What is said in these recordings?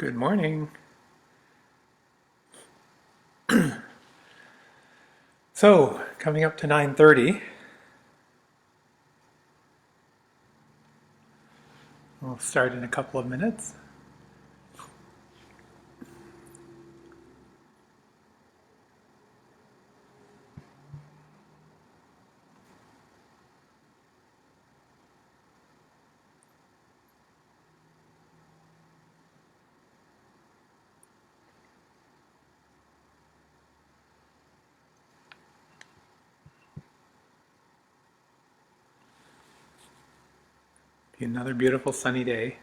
Good morning. So, coming up to 9:30, we'll start in a couple of minutes. Be another beautiful sunny day.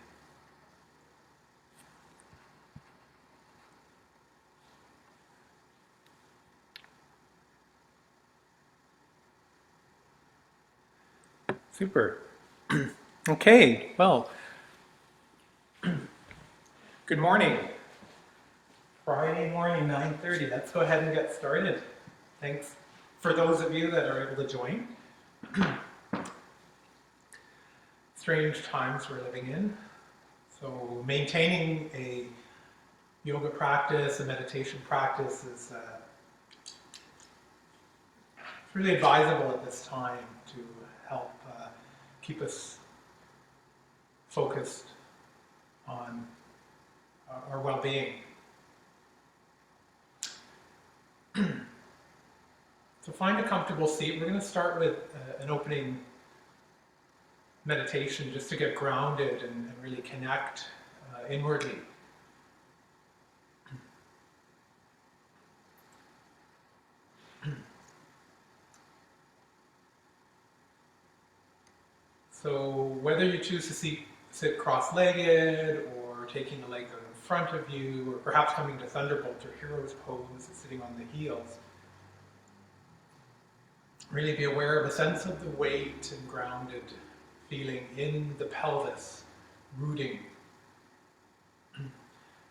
Super. Okay, well, good morning. Friday morning, 9:30. Let's go ahead and get started. Thanks for those of you that are able to join. Strange times we're living in. So, maintaining a yoga practice, a meditation practice is it's really advisable at this time to help keep us focused on our well-being. So find a comfortable seat. We're going to start with an opening meditation just to get grounded and really connect inwardly. So whether you choose to sit cross-legged or taking the legs out in front of you, or perhaps coming to Thunderbolt or Hero's Pose, sitting on the heels, really be aware of a sense of the weight and grounded feeling in the pelvis, rooting.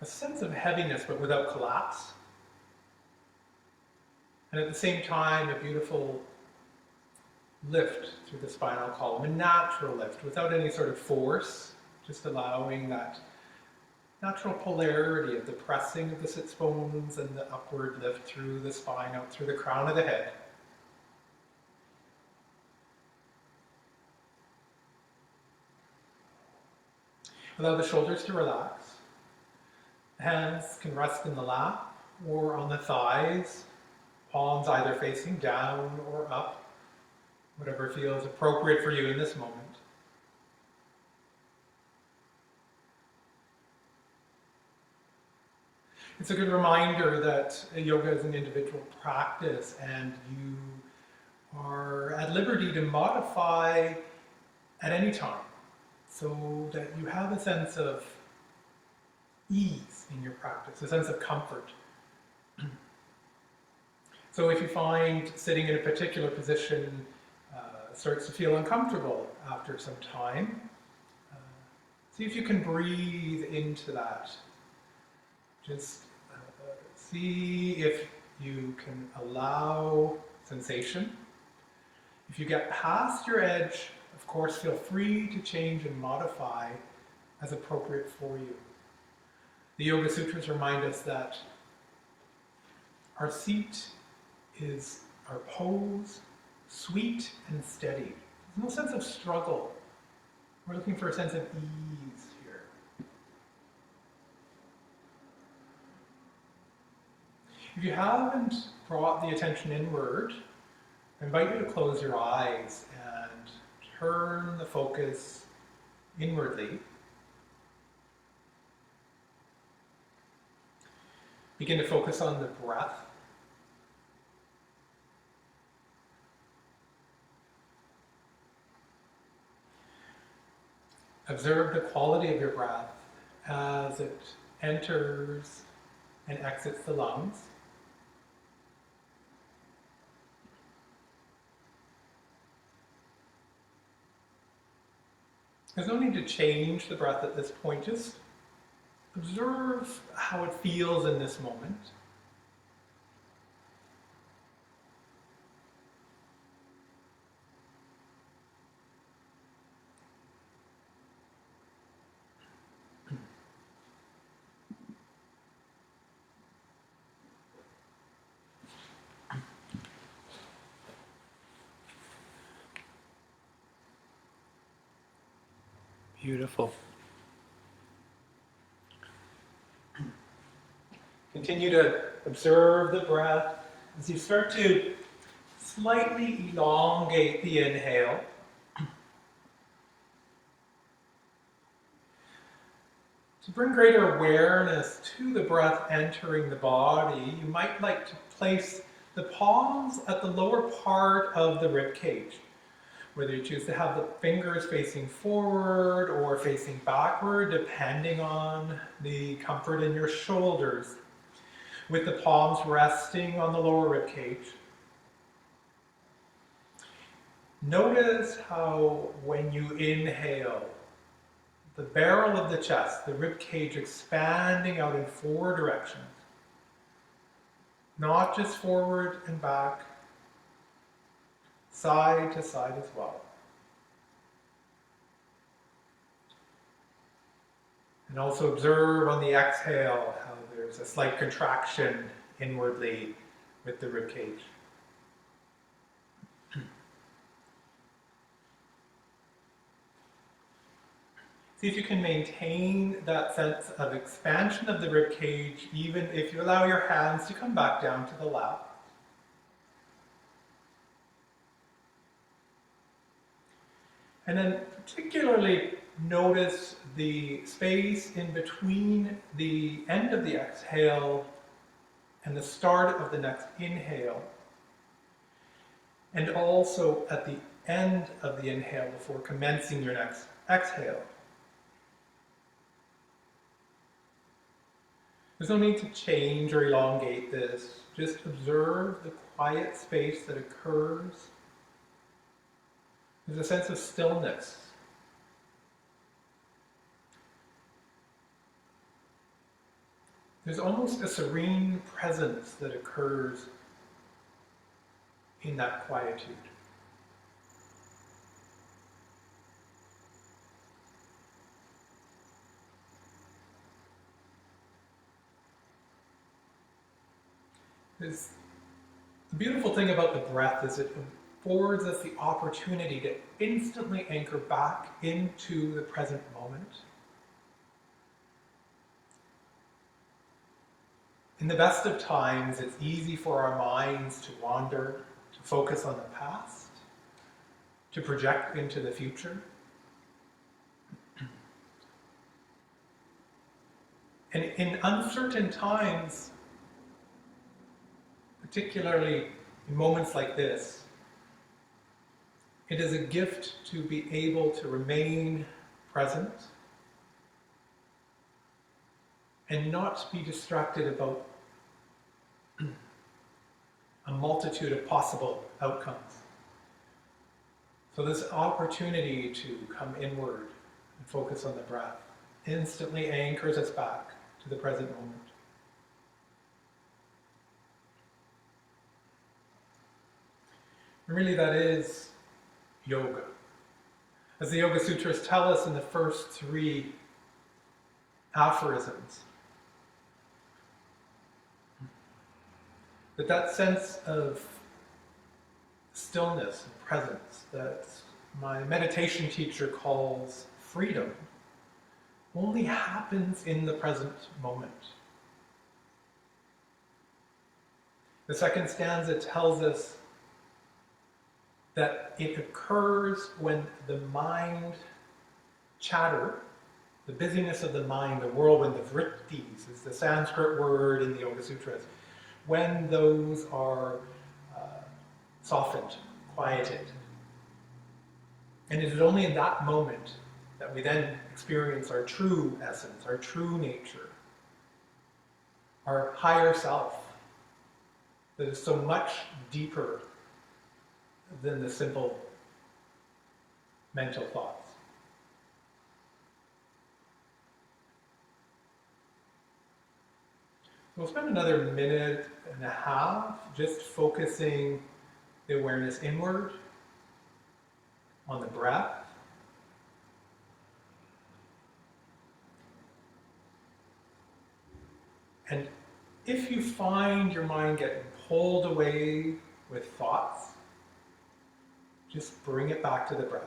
A sense of heaviness but without collapse. And at the same time, a beautiful lift through the spinal column, a natural lift without any sort of force, just allowing that natural polarity of the pressing of the sits bones and the upward lift through the spine, out through the crown of the head. Allow the shoulders to relax. Hands can rest in the lap or on the thighs, palms either facing down or up, whatever feels appropriate for you in this moment. It's a good reminder that yoga is an individual practice and you are at liberty to modify at any time so that you have a sense of ease in your practice, a sense of comfort. So if you find sitting in a particular position starts to feel uncomfortable after some time, see if you can breathe into that. Just see if you can allow sensation. If you get past your edge, of course, feel free to change and modify as appropriate for you. The Yoga Sutras remind us that our seat is our pose, sweet and steady. There's no sense of struggle. We're looking for a sense of ease here. If you haven't brought the attention inward, I invite you to close your eyes and turn the focus inwardly. Begin to focus on the breath. Observe the quality of your breath as it enters and exits the lungs. There's no need to change the breath at this point. Just observe how it feels in this moment. Beautiful. Continue to observe the breath as you start to slightly elongate the inhale. To bring greater awareness to the breath entering the body, you might like to place the palms at the lower part of the rib cage. Whether you choose to have the fingers facing forward or facing backward, depending on the comfort in your shoulders, with the palms resting on the lower rib cage. Notice how when you inhale, the barrel of the chest, the rib cage expanding out in 4 directions. Not just forward and back, side to side as well. And also observe on the exhale how there's a slight contraction inwardly with the rib cage. See if you can maintain that sense of expansion of the rib cage, even if you allow your hands to come back down to the lap. And then particularly notice the space in between the end of the exhale and the start of the next inhale. And also at the end of the inhale before commencing your next exhale. There's no need to change or elongate this. Just observe the quiet space that occurs. There's a sense of stillness. There's almost a serene presence that occurs in that quietude. The beautiful thing about the breath is it affords us the opportunity to instantly anchor back into the present moment. In the best of times, it's easy for our minds to wander, to focus on the past, to project into the future. And in uncertain times, particularly in moments like this, it is a gift to be able to remain present and not be distracted about a multitude of possible outcomes. So this opportunity to come inward and focus on the breath instantly anchors us back to the present moment. And really that is yoga. As the Yoga Sutras tell us in the first 3 aphorisms, that sense of stillness and presence that my meditation teacher calls freedom only happens in the present moment. The second stanza tells us that it occurs when the mind chatter, the busyness of the mind, the whirlwind, the vrittis is the Sanskrit word in the Yoga Sutras, when those are softened, quieted. And it is only in that moment that we then experience our true essence, our true nature, our higher self, that is so much deeper than the simple mental thoughts. We'll spend another minute and a half just focusing the awareness inward on the breath. And if you find your mind getting pulled away with thoughts, just bring it back to the breath.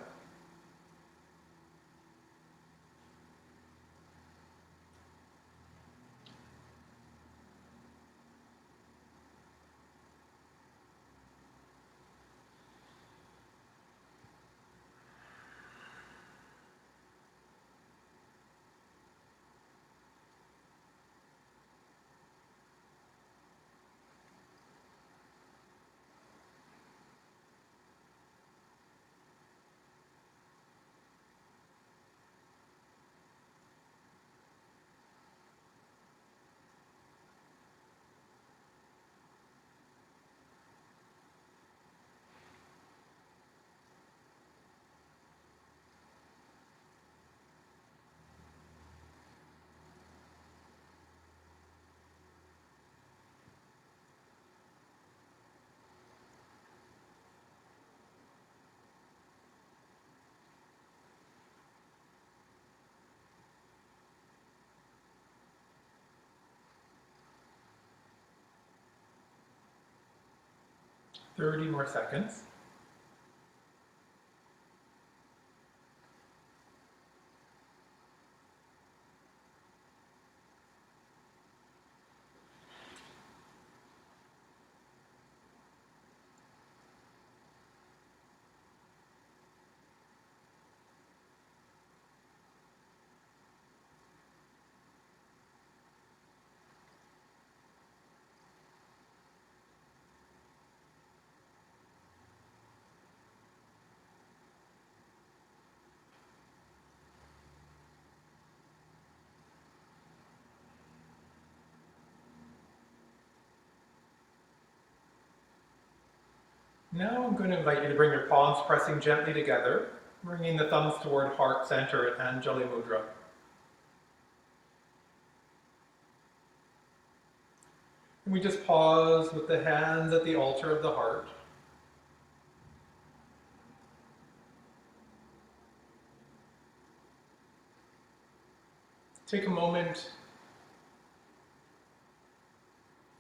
30 more seconds. Now I'm going to invite you to bring your palms pressing gently together, bringing the thumbs toward heart center at Anjali Mudra. And we just pause with the hands at the altar of the heart. Take a moment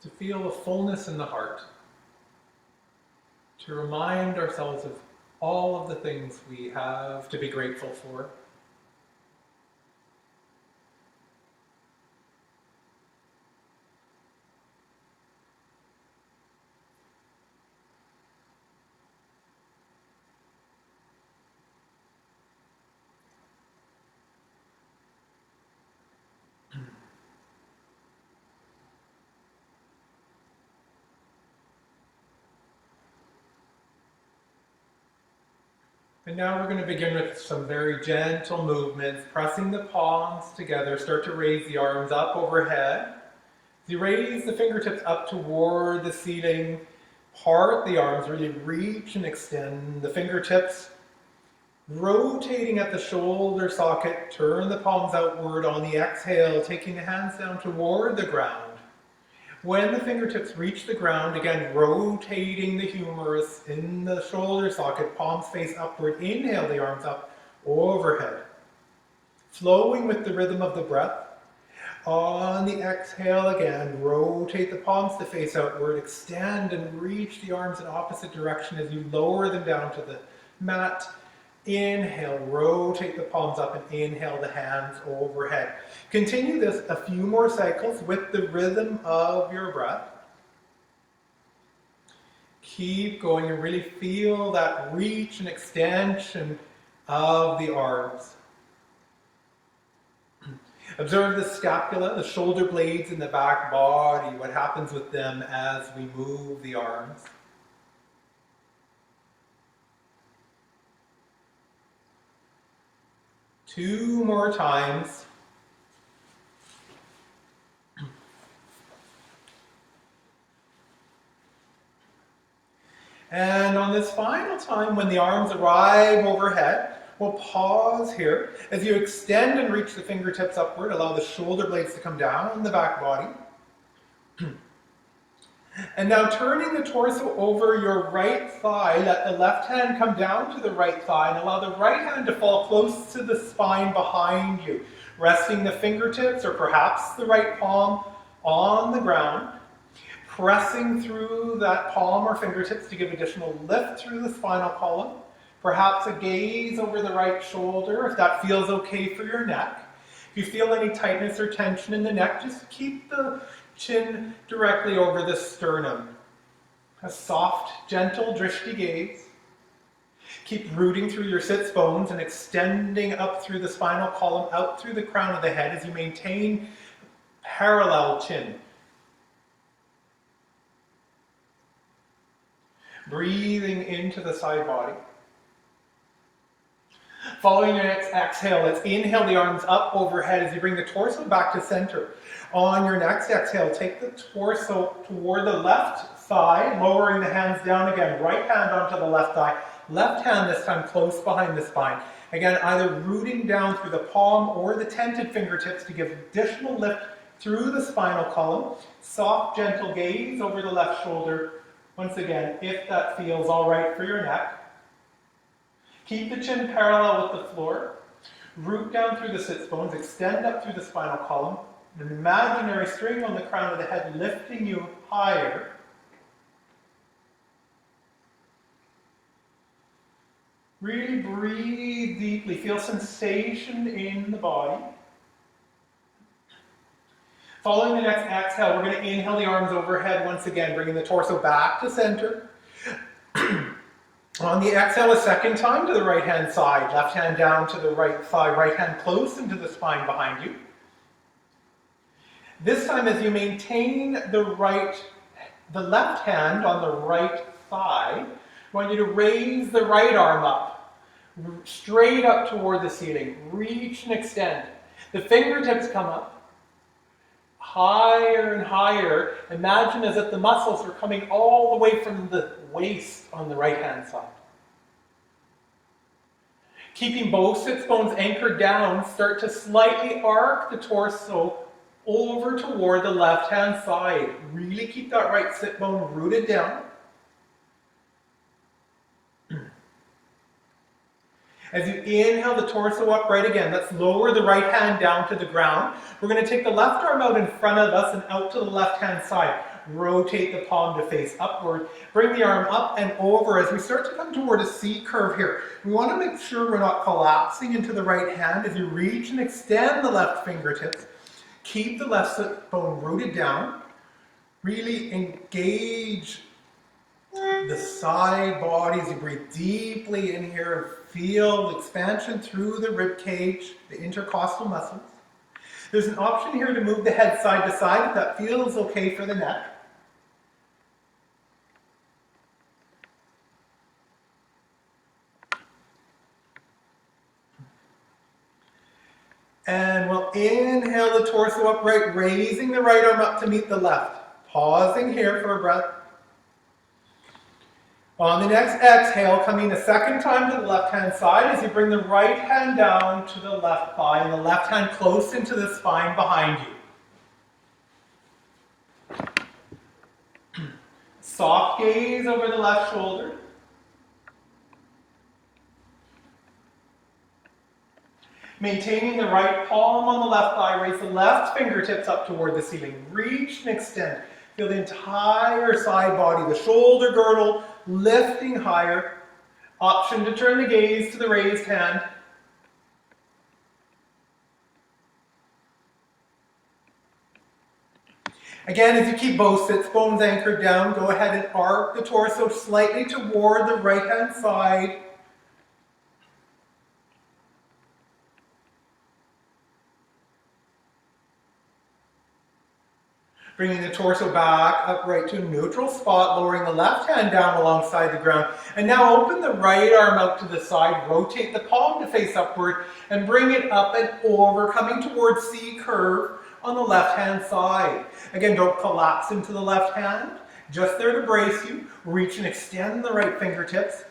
to feel a fullness in the heart, to remind ourselves of all of the things we have to be grateful for. And now we're going to begin with some very gentle movements, pressing the palms together. Start to raise the arms up overhead. As you raise the fingertips up toward the ceiling, part the arms, really reach and extend the fingertips. Rotating at the shoulder socket, turn the palms outward on the exhale, taking the hands down toward the ground. When the fingertips reach the ground, again, rotating the humerus in the shoulder socket, palms face upward. Inhale the arms up overhead. Flowing with the rhythm of the breath. On the exhale again, rotate the palms to face outward, extend and reach the arms in opposite direction as you lower them down to the mat. Inhale, rotate the palms up and inhale the hands overhead. Continue this a few more cycles with the rhythm of your breath. Keep going and really feel that reach and extension of the arms. Observe the scapula, the shoulder blades in the back body, what happens with them as we move the arms. Two more times. And on this final time, when the arms arrive overhead, we'll pause here. As you extend and reach the fingertips upward, allow the shoulder blades to come down the back body. And now turning the torso over your right thigh, let the left hand come down to the right thigh and allow the right hand to fall close to the spine behind you, resting the fingertips or perhaps the right palm on the ground, pressing through that palm or fingertips to give additional lift through the spinal column, perhaps a gaze over the right shoulder if that feels okay for your neck. If you feel any tightness or tension in the neck, just keep the chin directly over the sternum. A soft, gentle drishti gaze. Keep rooting through your sits bones and extending up through the spinal column, out through the crown of the head as you maintain parallel chin. Breathing into the side body. Following your next exhale, let's inhale the arms up overhead as you bring the torso back to center. On your next exhale, take the torso toward the left thigh, lowering the hands down again. Right hand onto the left thigh. Left hand this time close behind the spine. Again, either rooting down through the palm or the tented fingertips to give additional lift through the spinal column. Soft, gentle gaze over the left shoulder. Once again, if that feels all right for your neck. Keep the chin parallel with the floor. Root down through the sits bones. Extend up through the spinal column. An imaginary string on the crown of the head lifting you higher. Really breathe deeply. Feel sensation in the body. Following the next exhale, we're going to inhale the arms overhead once again, bringing the torso back to center. On the exhale, a second time to the right-hand side. Left hand down to the right thigh, right hand close into the spine behind you. This time, as you maintain the left hand on the right thigh, I want you to raise the right arm up, straight up toward the ceiling. Reach and extend. The fingertips come up. Higher and higher. Imagine as if the muscles are coming all the way from the waist on the right-hand side. Keeping both sits bones anchored down, start to slightly arc the torso over toward the left-hand side. Really keep that right sit bone rooted down. As you inhale the torso upright again, let's lower the right hand down to the ground. We're going to take the left arm out in front of us and out to the left-hand side. Rotate the palm to face upward. Bring the arm up and over as we start to come toward a C curve here. We want to make sure we're not collapsing into the right hand as you reach and extend the left fingertips. Keep the left sit bone rooted down. Really engage the side body as you breathe deeply in here. Feel the expansion through the rib cage, the intercostal muscles. There's an option here to move the head side to side if that feels okay for the neck. And we'll inhale the torso upright, raising the right arm up to meet the left. Pausing here for a breath. On the next exhale, coming a second time to the left-hand side as you bring the right hand down to the left thigh and the left hand close into the spine behind you. Soft gaze over the left shoulder. Maintaining the right palm on the left thigh, raise the left fingertips up toward the ceiling. Reach and extend. Feel the entire side body, the shoulder girdle lifting higher. Option to turn the gaze to the raised hand. Again, as you keep both sits bones anchored down, go ahead and arc the torso slightly toward the right hand side. Bringing the torso back upright to a neutral spot, lowering the left hand down alongside the ground. And now open the right arm out to the side, rotate the palm to face upward, and bring it up and over, coming towards C curve on the left hand side. Again, don't collapse into the left hand, just there to brace you. Reach and extend the right fingertips.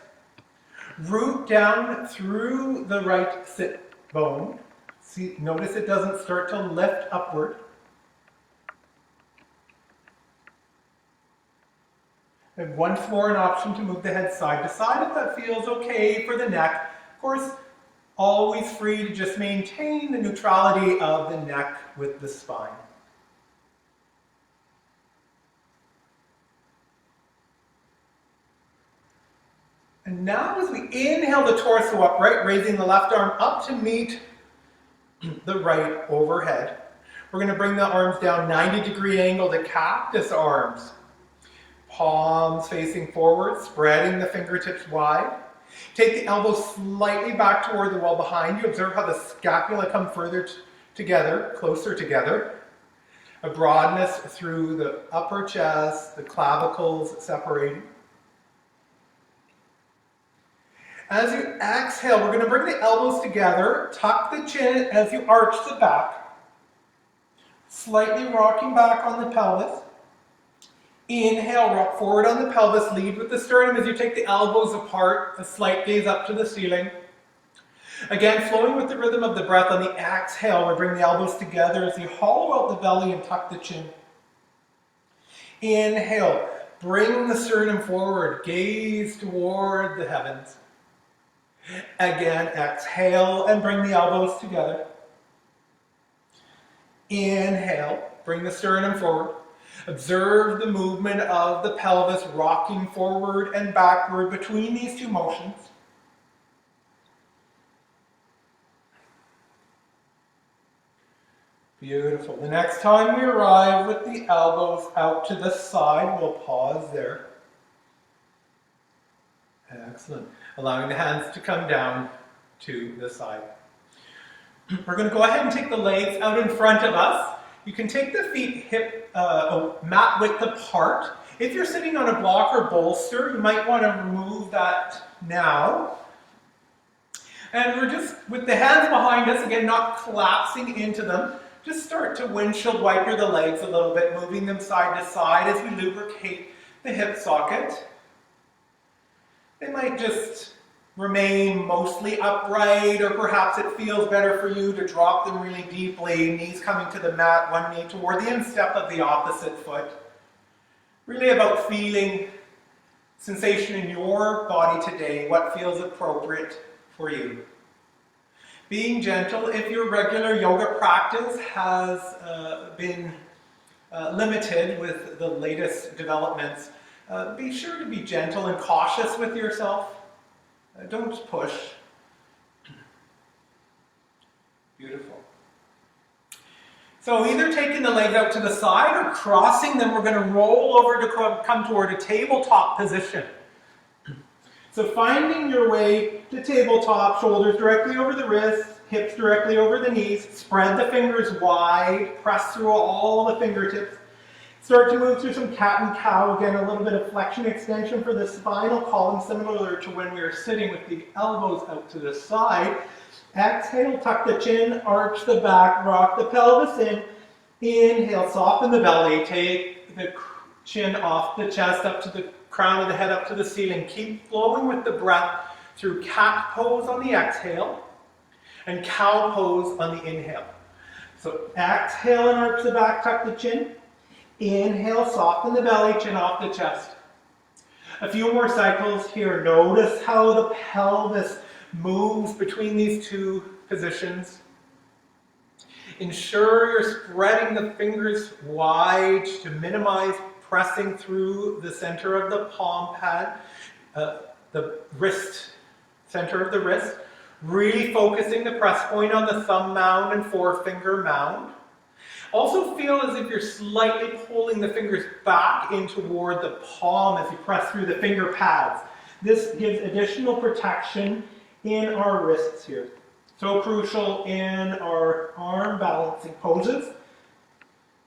Root down through the right sit bone. See, notice it doesn't start to lift upward. And once more, an option to move the head side to side if that feels okay for the neck. Of course, always free to just maintain the neutrality of the neck with the spine. And now as we inhale the torso upright, raising the left arm up to meet the right overhead. We're going to bring the arms down 90-degree angle to cactus arms. Palms facing forward, spreading the fingertips wide. Take the elbows slightly back toward the wall behind you. Observe how the scapula come further together, closer together. A broadness through the upper chest, the clavicles separating. As you exhale, we're going to bring the elbows together, tuck the chin as you arch the back. Slightly rocking back on the pelvis. Inhale, rock forward on the pelvis, lead with the sternum as you take the elbows apart, a slight gaze up to the ceiling. Again, flowing with the rhythm of the breath on the exhale, we bring the elbows together as you hollow out the belly and tuck the chin. Inhale, bring the sternum forward, gaze toward the heavens. Again, exhale and bring the elbows together. Inhale, bring the sternum forward. Observe the movement of the pelvis rocking forward and backward between these two motions. Beautiful. The next time we arrive with the elbows out to the side, we'll pause there. Excellent. Allowing the hands to come down to the side. We're going to go ahead and take the legs out in front of us. You can take the feet hip mat width apart. If you're sitting on a block or bolster, you might want to remove that now. And we're just, with the hands behind us, again, not collapsing into them, just start to windshield wiper the legs a little bit, moving them side to side as we lubricate the hip socket. They might just remain mostly upright, or perhaps it feels better for you to drop them really deeply, knees coming to the mat, one knee toward the instep of the opposite foot. Really about feeling sensation in your body today, what feels appropriate for you. Being gentle, if your regular yoga practice has been limited with the latest developments, be sure to be gentle and cautious with yourself. Don't push. Beautiful. So either taking the legs out to the side or crossing them, we're going to roll over to come toward a tabletop position. So finding your way to tabletop, shoulders directly over the wrists, hips directly over the knees, spread the fingers wide, press through all the fingertips. Start to move through some cat and cow, again a little bit of flexion extension for the spinal column, similar to when we were sitting with the elbows out to the side. Exhale, tuck the chin, arch the back, rock the pelvis in. Inhale, soften the belly, take the chin off the chest up to the crown of the head up to the ceiling. Keep flowing with the breath through cat pose on the exhale and cow pose on the inhale. So exhale and arch the back, tuck the chin. Inhale, soften the belly, chin off the chest. A few more cycles here. Notice how the pelvis moves between these two positions. Ensure you're spreading the fingers wide to minimize pressing through the center of the palm pad, the wrist, center of the wrist. Really focusing the press point on the thumb mound and forefinger mound. Also feel as if you're slightly pulling the fingers back in toward the palm as you press through the finger pads. This gives additional protection in our wrists here. So crucial in our arm balancing poses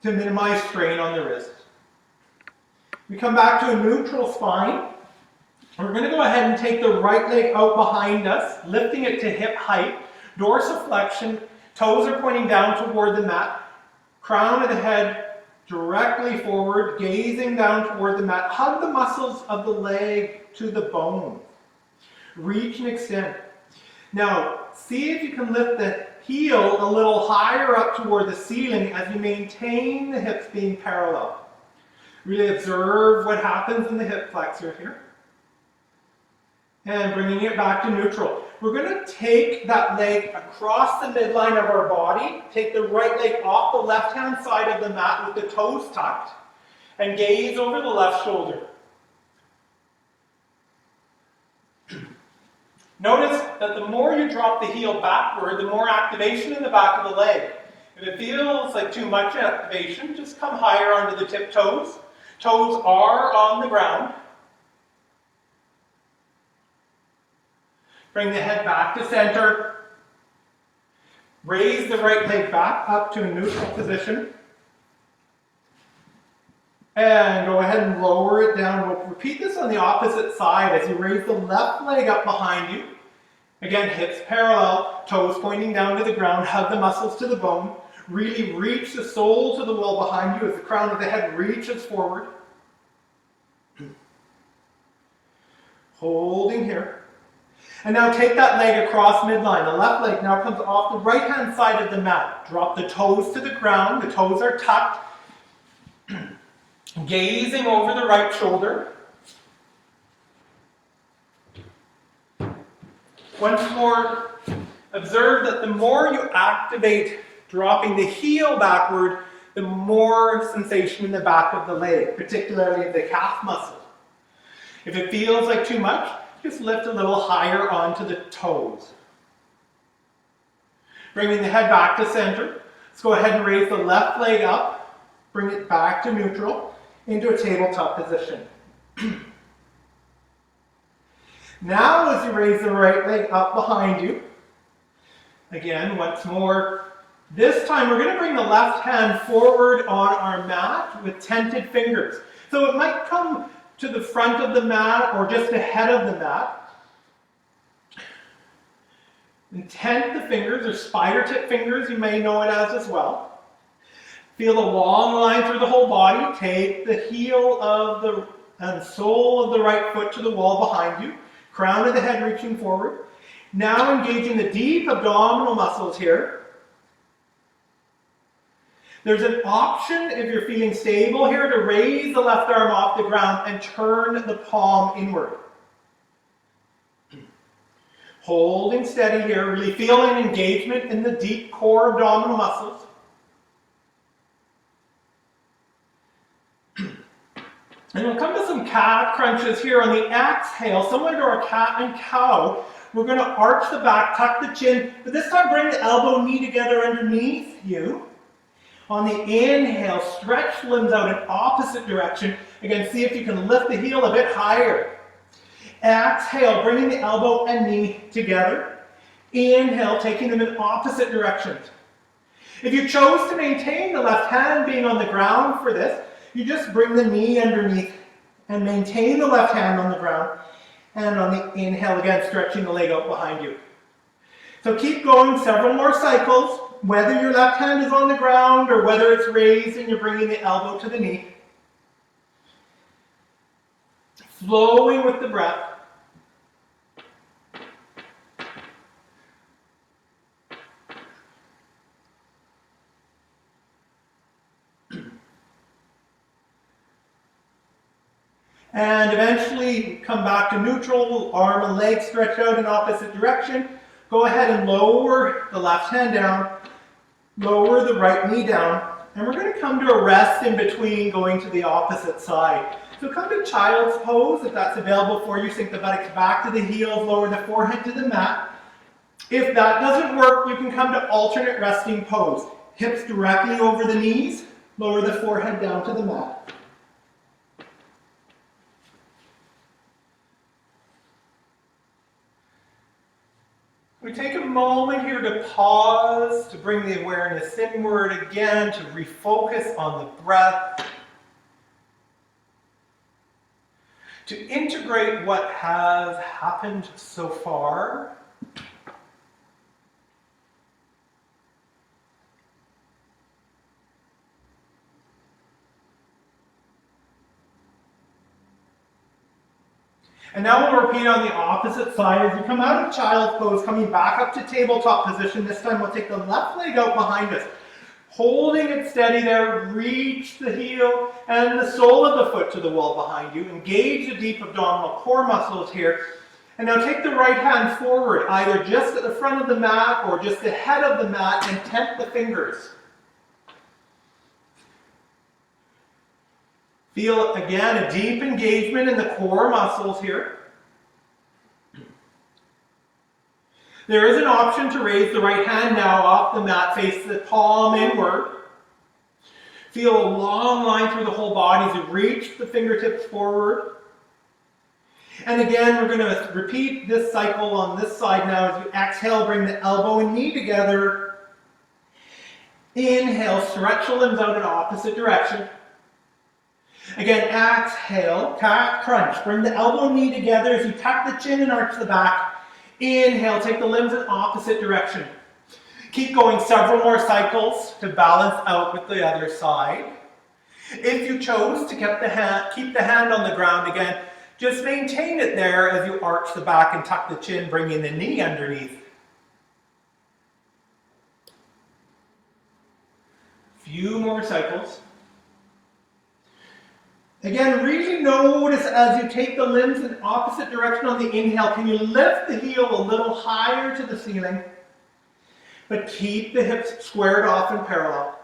to minimize strain on the wrist. We come back to a neutral spine. We're going to go ahead and take the right leg out behind us, lifting it to hip height, dorsiflexion, toes are pointing down toward the mat, crown of the head directly forward, gazing down toward the mat. Hug the muscles of the leg to the bone. Reach and extend. Now, see if you can lift the heel a little higher up toward the ceiling as you maintain the hips being parallel. Really observe what happens in the hip flexor here. And bringing it back to neutral. We're going to take that leg across the midline of our body, take the right leg off the left-hand side of the mat with the toes tucked, and gaze over the left shoulder. Notice that the more you drop the heel backward, the more activation in the back of the leg. If it feels like too much activation, just come higher onto the tip toes. Toes are on the ground. Bring the head back to center. Raise the right leg back up to a neutral position. And go ahead and lower it down. We'll repeat this on the opposite side as you raise the left leg up behind you. Again, hips parallel, toes pointing down to the ground, hug the muscles to the bone. Really reach the sole to the wall behind you as the crown of the head reaches forward. Holding here. And now take that leg across midline. The left leg now comes off the right-hand side of the mat. Drop the toes to the ground. The toes are tucked. Gazing over the right shoulder. Once more, observe that the more you activate dropping the heel backward, the more sensation in the back of the leg, particularly the calf muscle. If it feels like too much, just lift a little higher onto the toes. Bringing the head back to center. Let's go ahead and raise the left leg up, bring it back to neutral, into a tabletop position. Now as you raise the right leg up behind you, again, once more, this time we're going to bring the left hand forward on our mat with tented fingers. So it might come to the front of the mat or just ahead of the mat. And tent the fingers, or spider tip fingers, you may know it as well. Feel a long line through the whole body. Take the heel of the and sole of the right foot to the wall behind you. Crown of the head reaching forward. Now engaging the deep abdominal muscles here. There's an option, if you're feeling stable here, to raise the left arm off the ground and turn the palm inward. Holding steady here, really feeling engagement in the deep core abdominal muscles. And we'll come to some cat crunches here on the exhale, similar to our cat and cow. We're going to arch the back, tuck the chin, but this time bring the elbow knee together underneath you. On the inhale, stretch limbs out in opposite direction. Again, see if you can lift the heel a bit higher. Exhale, bringing the elbow and knee together. Inhale, taking them in opposite directions. If you chose to maintain the left hand being on the ground for this, you just bring the knee underneath and maintain the left hand on the ground. And on the inhale, again, stretching the leg out behind you. So keep going several more cycles, whether your left hand is on the ground or whether it's raised and you're bringing the elbow to the knee. Flowing with the breath. And eventually come back to neutral, arm and leg stretched out in opposite direction. Go ahead and lower the left hand down, lower the right knee down, and we're going to come to a rest in between going to the opposite side. So come to child's pose if that's available for you. Sink the buttocks back to the heels, lower the forehead to the mat. If that doesn't work, you can come to alternate resting pose. Hips directly over the knees, lower the forehead down to the mat. We take a moment here to pause, to bring the awareness inward again, to refocus on the breath, to integrate what has happened so far. And now we'll repeat on the opposite side. As you come out of child's pose, coming back up to tabletop position, this time we'll take the left leg out behind us. Holding it steady there, reach the heel and the sole of the foot to the wall behind you. Engage the deep abdominal core muscles here. And now take the right hand forward, either just at the front of the mat or just ahead of the mat, and tent the fingers. Feel, again, a deep engagement in the core muscles here. There is an option to raise the right hand now off the mat, face the palm inward. Feel a long line through the whole body as you reach the fingertips forward. And again, we're going to repeat this cycle on this side now. As you exhale, bring the elbow and knee together. Inhale, stretch the limbs out in opposite direction. Again, exhale, cat crunch. Bring the elbow and knee together as you tuck the chin and arch the back. Inhale, take the limbs in opposite direction. Keep going several more cycles to balance out with the other side. If you chose to keep the hand on the ground again, just maintain it there as you arch the back and tuck the chin, bringing the knee underneath. Few more cycles. Again, really notice as you take the limbs in opposite direction on the inhale, can you lift the heel a little higher to the ceiling, but keep the hips squared off and parallel.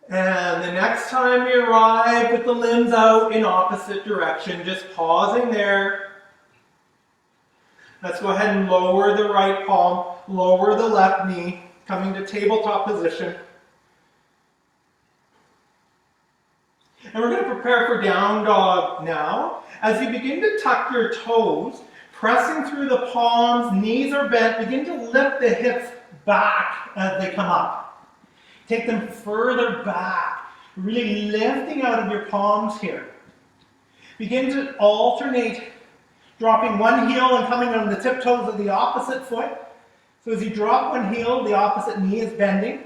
And the next time you arrive with the limbs out in opposite direction, just pausing there, Let's go ahead and lower the right palm, lower the left knee, coming to tabletop position. And we're going to prepare for down dog now. As you begin to tuck your toes, pressing through the palms, knees are bent, begin to lift the hips back as they come up. Take them further back, really lifting out of your palms here. Begin to alternate, dropping one heel and coming on the tiptoes of the opposite foot. So as you drop one heel, the opposite knee is bending.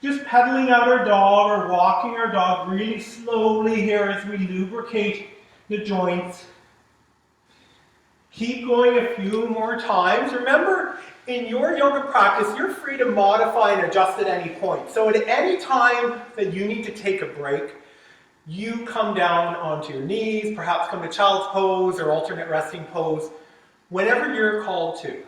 Just pedaling out our dog or walking our dog really slowly here as we lubricate the joints. Keep going a few more times. Remember, in your yoga practice, you're free to modify and adjust at any point. So at any time that you need to take a break, you come down onto your knees, perhaps come to child's pose or alternate resting pose, whenever you're called to.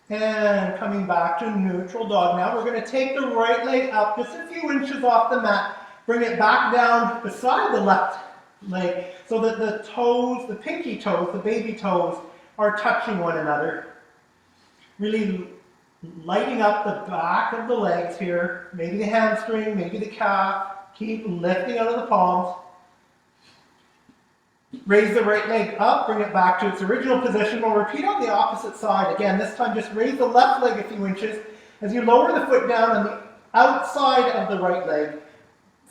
And coming back to neutral dog now, we're going to take the right leg up just a few inches off the mat, bring it back down beside the left leg so that the toes, the pinky toes, the baby toes, are touching one another. Really lighting up the back of the legs here, maybe the hamstring, maybe the calf. Keep lifting out of the palms. Raise the right leg up, bring it back to its original position. We'll repeat on the opposite side. Again, this time just raise the left leg a few inches as you lower the foot down on the outside of the right leg.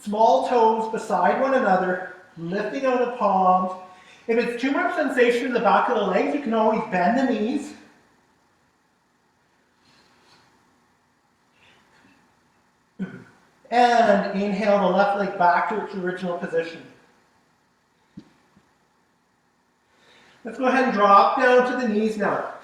Small toes beside one another, lifting out the palms. If it's too much sensation in the back of the legs, you can always bend the knees. And inhale the left leg back to its original position. Let's go ahead and drop down to the knees now.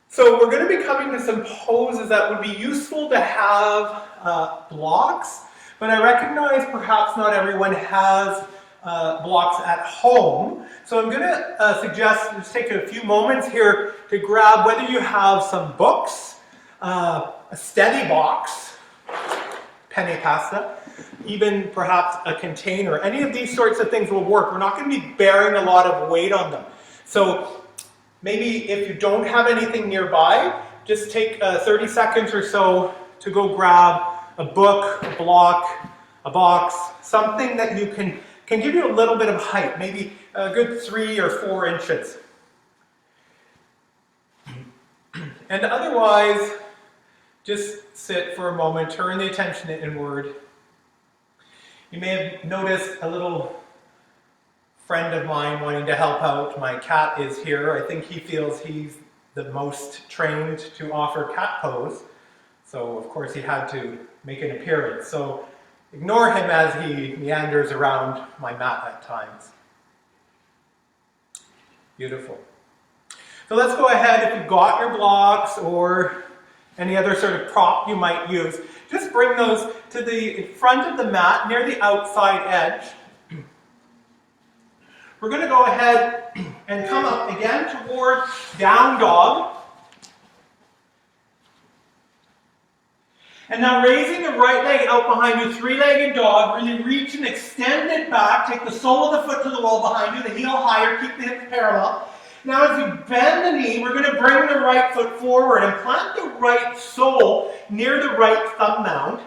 So we're going to be coming to some poses that would be useful to have blocks, but I recognize perhaps not everyone has blocks at home. So I'm going to suggest just take a few moments here to grab whether you have some books, a steady box, penne pasta, even perhaps a container. Any of these sorts of things will work. We're not going to be bearing a lot of weight on them. So maybe if you don't have anything nearby, just take 30 seconds or so to go grab a book, a block, a box, something that you can give you a little bit of height, maybe a good 3 or 4 inches. And otherwise, just sit for a moment, turn the attention inward. You may have noticed a little friend of mine wanting to help out. My cat is here. I think he feels he's the most trained to offer cat pose. So of course he had to make an appearance. So ignore him as he meanders around my mat at times. Beautiful. So let's go ahead, if you've got your blocks or any other sort of prop you might use, just bring those to the front of the mat near the outside edge. We're going to go ahead and come up again toward down dog. And now raising the right leg out behind you, three-legged dog, really reach and extend it back. Take the sole of the foot to the wall behind you, the heel higher, keep the hips parallel. Now as you bend the knee, we're going to bring the right foot forward and plant the right sole near the right thumb mound.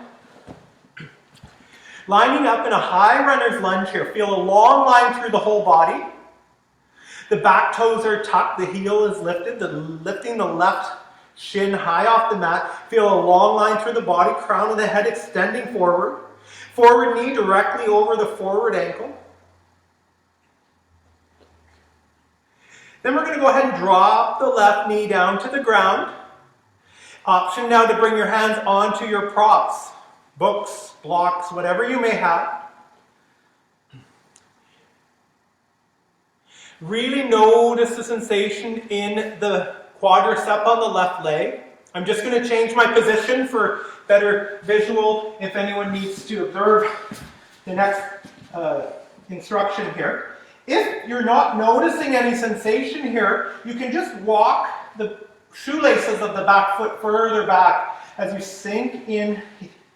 Lining up in a high runner's lunge here. Feel a long line through the whole body. The back toes are tucked, the heel is lifted, lifting the left shin high off the mat. Feel a long line through the body, crown of the head extending forward. Forward knee directly over the forward ankle. Then we're going to go ahead and drop the left knee down to the ground. Option now to bring your hands onto your props, books, blocks, whatever you may have. Really notice the sensation in the quadricep on the left leg. I'm just going to change my position for better visual if anyone needs to observe the next instruction here. If you're not noticing any sensation here, you can just walk the shoelaces of the back foot further back as you sink in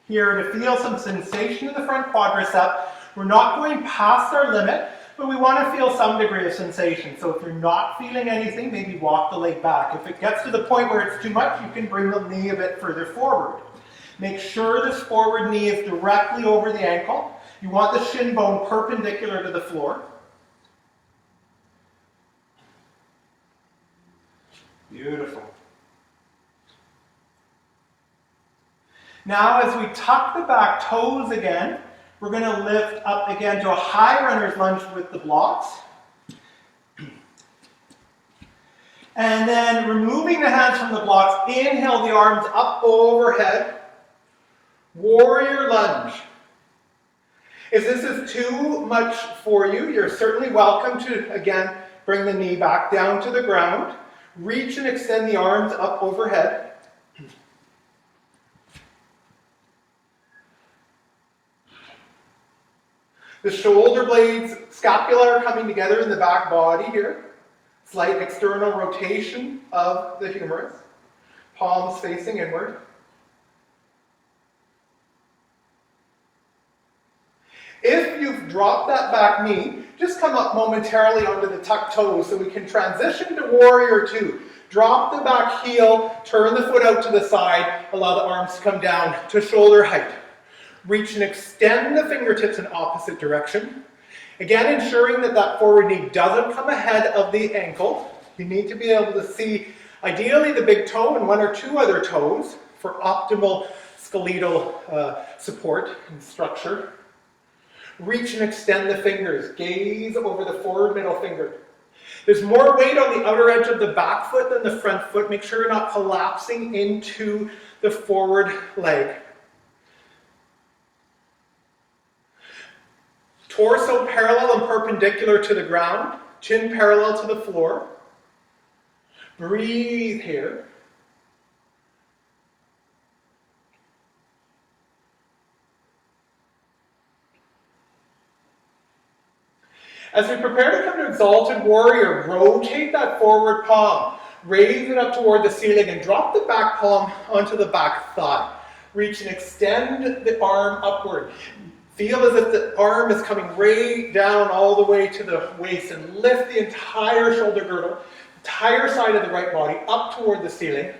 here to feel some sensation in the front quadricep. We're not going past our limit, but we want to feel some degree of sensation. So if you're not feeling anything, maybe walk the leg back. If it gets to the point where it's too much, you can bring the knee a bit further forward. Make sure this forward knee is directly over the ankle. You want the shin bone perpendicular to the floor. Beautiful. Now as we tuck the back toes again, we're going to lift up again to a high runner's lunge with the blocks. And then removing the hands from the blocks, inhale the arms up overhead. Warrior lunge. If this is too much for you, you're certainly welcome to, again, bring the knee back down to the ground. Reach and extend the arms up overhead. The shoulder blades, scapula are coming together in the back body here. Slight external rotation of the humerus. Palms facing inward. If you've dropped that back knee, just come up momentarily onto the tucked toes so we can transition to warrior two. Drop the back heel, turn the foot out to the side, allow the arms to come down to shoulder height. Reach and extend the fingertips in opposite direction. Again, ensuring that that forward knee doesn't come ahead of the ankle. You need to be able to see, ideally, the big toe and one or two other toes for optimal skeletal support and structure. Reach and extend the fingers. Gaze over the forward middle finger. There's more weight on the outer edge of the back foot than the front foot. Make sure you're not collapsing into the forward leg. Torso parallel and perpendicular to the ground. Chin parallel to the floor. Breathe here. As we prepare to come to Exalted Warrior, rotate that forward palm. Raise it up toward the ceiling and drop the back palm onto the back thigh. Reach and extend the arm upward. Feel as if the arm is coming right down all the way to the waist and lift the entire shoulder girdle, entire side of the right body up toward the ceiling.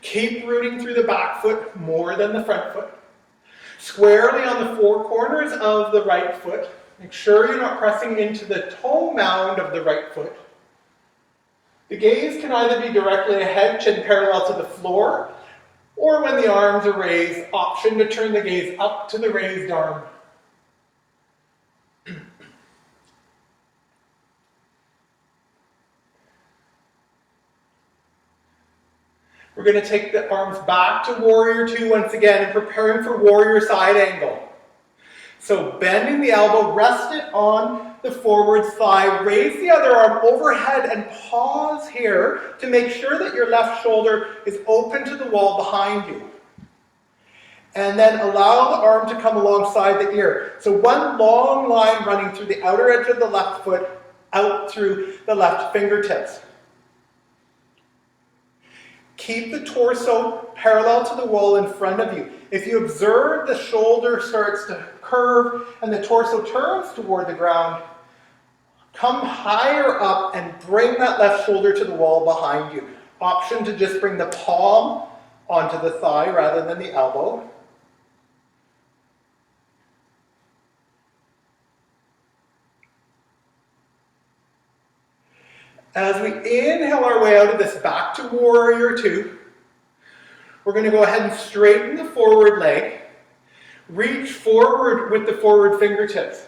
Keep rooting through the back foot more than the front foot. Squarely on the four corners of the right foot. Make sure you're not pressing into the toe mound of the right foot. The gaze can either be directly ahead, chin parallel to the floor, or when the arms are raised, option to turn the gaze up to the raised arm. We're going to take the arms back to Warrior Two once again and preparing for Warrior Side Angle. So bending the elbow, rest it on the forward thigh, raise the other arm overhead and pause here to make sure that your left shoulder is open to the wall behind you. And then allow the arm to come alongside the ear. So one long line running through the outer edge of the left foot, out through the left fingertips. Keep the torso parallel to the wall in front of you. If you observe the shoulder starts to curve and the torso turns toward the ground, come higher up and bring that left shoulder to the wall behind you. Option to just bring the palm onto the thigh rather than the elbow. As we inhale our way out of this back to Warrior Two, we're going to go ahead and straighten the forward leg. Reach forward with the forward fingertips.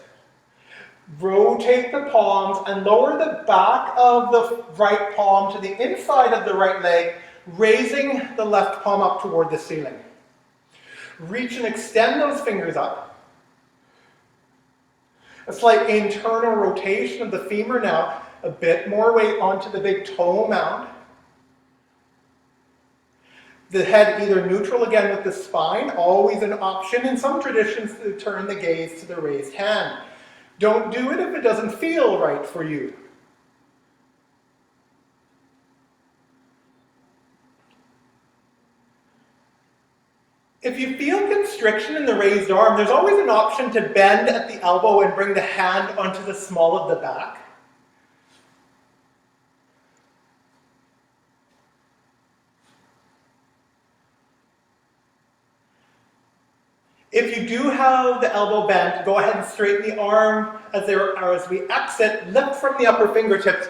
Rotate the palms and lower the back of the right palm to the inside of the right leg, raising the left palm up toward the ceiling. Reach and extend those fingers up. A slight internal rotation of the femur now. A bit more weight onto the big toe mound. The head either neutral again with the spine, always an option in some traditions to turn the gaze to the raised hand. Don't do it if it doesn't feel right for you. If you feel constriction in the raised arm, there's always an option to bend at the elbow and bring the hand onto the small of the back. If you do have the elbow bent, go ahead and straighten the arm as we exit, lift from the upper fingertips,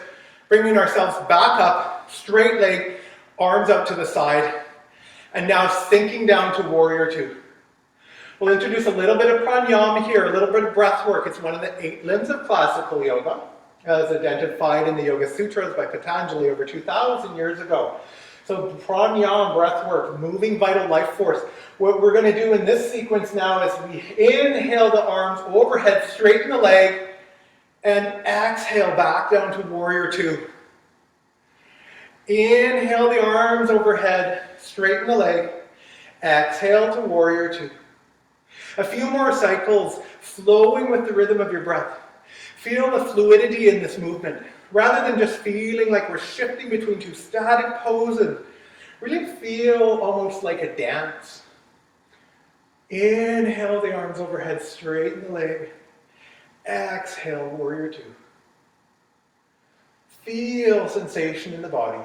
bringing ourselves back up, straight leg, arms up to the side, and now sinking down to Warrior Two. We'll introduce a little bit of pranayama here, a little bit of breath work. It's one of the 8 limbs of classical yoga, as identified in the Yoga Sutras by Patanjali over 2,000 years ago. So pranayama, breath work, moving vital life force. What we're going to do in this sequence now is we inhale the arms overhead, straighten the leg, and exhale back down to Warrior Two. Inhale the arms overhead, straighten the leg, exhale to Warrior Two. A few more cycles, flowing with the rhythm of your breath. Feel the fluidity in this movement. Rather than just feeling like we're shifting between two static poses, really feel almost like a dance. Inhale the arms overhead, straighten the leg. Exhale, Warrior Two. Feel sensation in the body.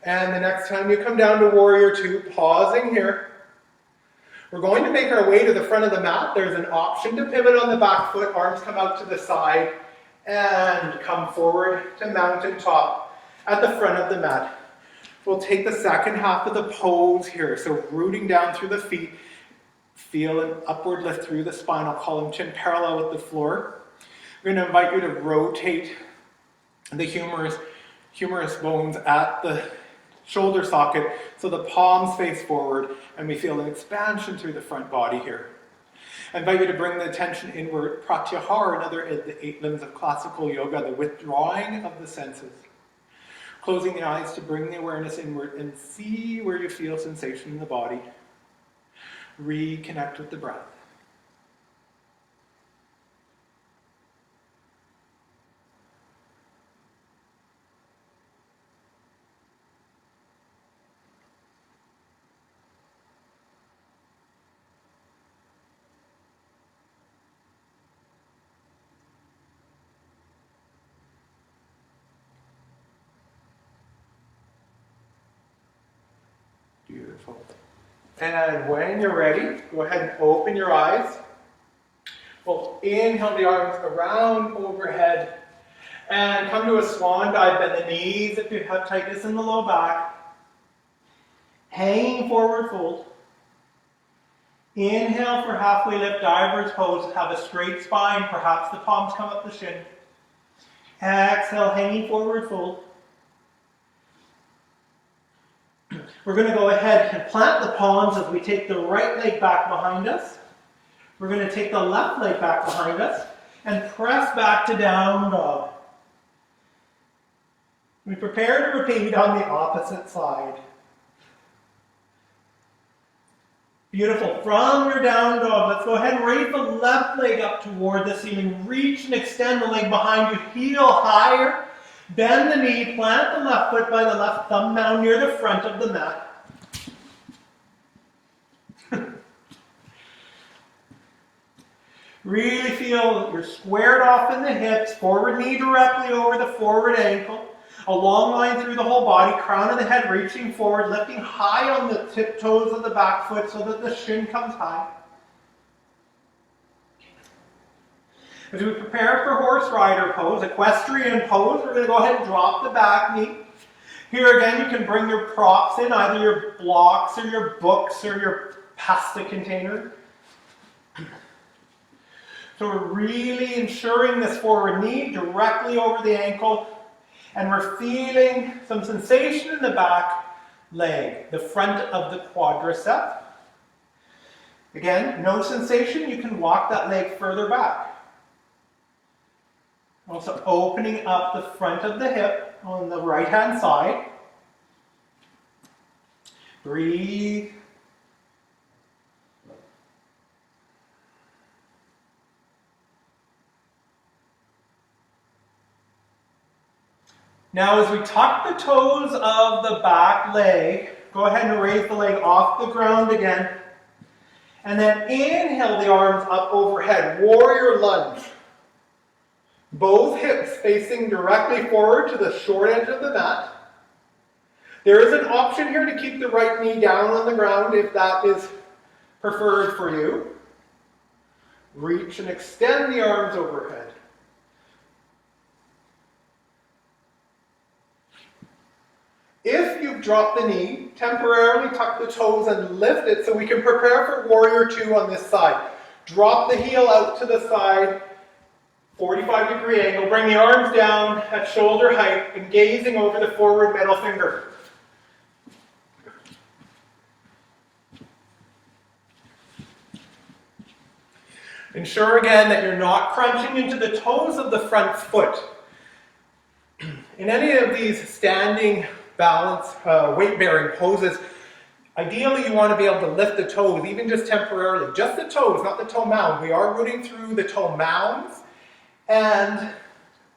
And the next time you come down to Warrior Two, pausing here, we're going to make our way to the front of the mat. There's an option to pivot on the back foot, arms come out to the side, and come forward to mountaintop at the front of the mat. We'll take the second half of the pose here, so rooting down through the feet, feel an upward lift through the spinal column, chin parallel with the floor. We're going to invite you to rotate the humerus bones at the shoulder socket, so the palms face forward, and we feel an expansion through the front body here. I invite you to bring the attention inward, pratyahara, another of the 8 limbs of classical yoga, the withdrawing of the senses. Closing the eyes to bring the awareness inward and see where you feel sensation in the body. Reconnect with the breath. Beautiful. And when you're ready, go ahead and open your eyes. We'll inhale the arms around overhead and come to a swan dive. Bend the knees if you have tightness in the low back. Hanging forward fold. Inhale for halfway lift, diver's pose. Have a straight spine. Perhaps the palms come up the shin. Exhale, hanging forward fold. We're going to go ahead and plant the palms as we take the right leg back behind us. We're going to take the left leg back behind us and press back to down dog. We prepare to repeat on the opposite side. Beautiful. From your down dog, let's go ahead and raise the left leg up toward the ceiling. Reach and extend the leg behind you. Heel higher. Bend the knee, plant the left foot by the left thumb now near the front of the mat. Really feel you're squared off in the hips, forward knee directly over the forward ankle. A long line through the whole body, crown of the head reaching forward, lifting high on the tiptoes of the back foot so that the shin comes high. As we prepare for horse rider pose, equestrian pose, we're going to go ahead and drop the back knee. Here again, you can bring your props in, either your blocks or your books or your pasta container. So we're really ensuring this forward knee directly over the ankle, and we're feeling some sensation in the back leg, the front of the quadricep. Again, no sensation, you can walk that leg further back. Also opening up the front of the hip on the right-hand side. Breathe. Now as we tuck the toes of the back leg, go ahead and raise the leg off the ground again. And then inhale the arms up overhead, warrior lunge. Both hips facing directly forward to the short edge of the mat. There is an option here to keep the right knee down on the ground if that is preferred for you. Reach and extend the arms overhead. If you've dropped the knee, temporarily tuck the toes and lift it so we can prepare for warrior two on this side. Drop the heel out to the side, 45-degree angle. Bring the arms down at shoulder height and gazing over the forward middle finger. Ensure again that you're not crunching into the toes of the front foot. In any of these standing balance, weight-bearing poses, ideally you want to be able to lift the toes, even just temporarily. Just the toes, not the toe mound. We are rooting through the toe mounds,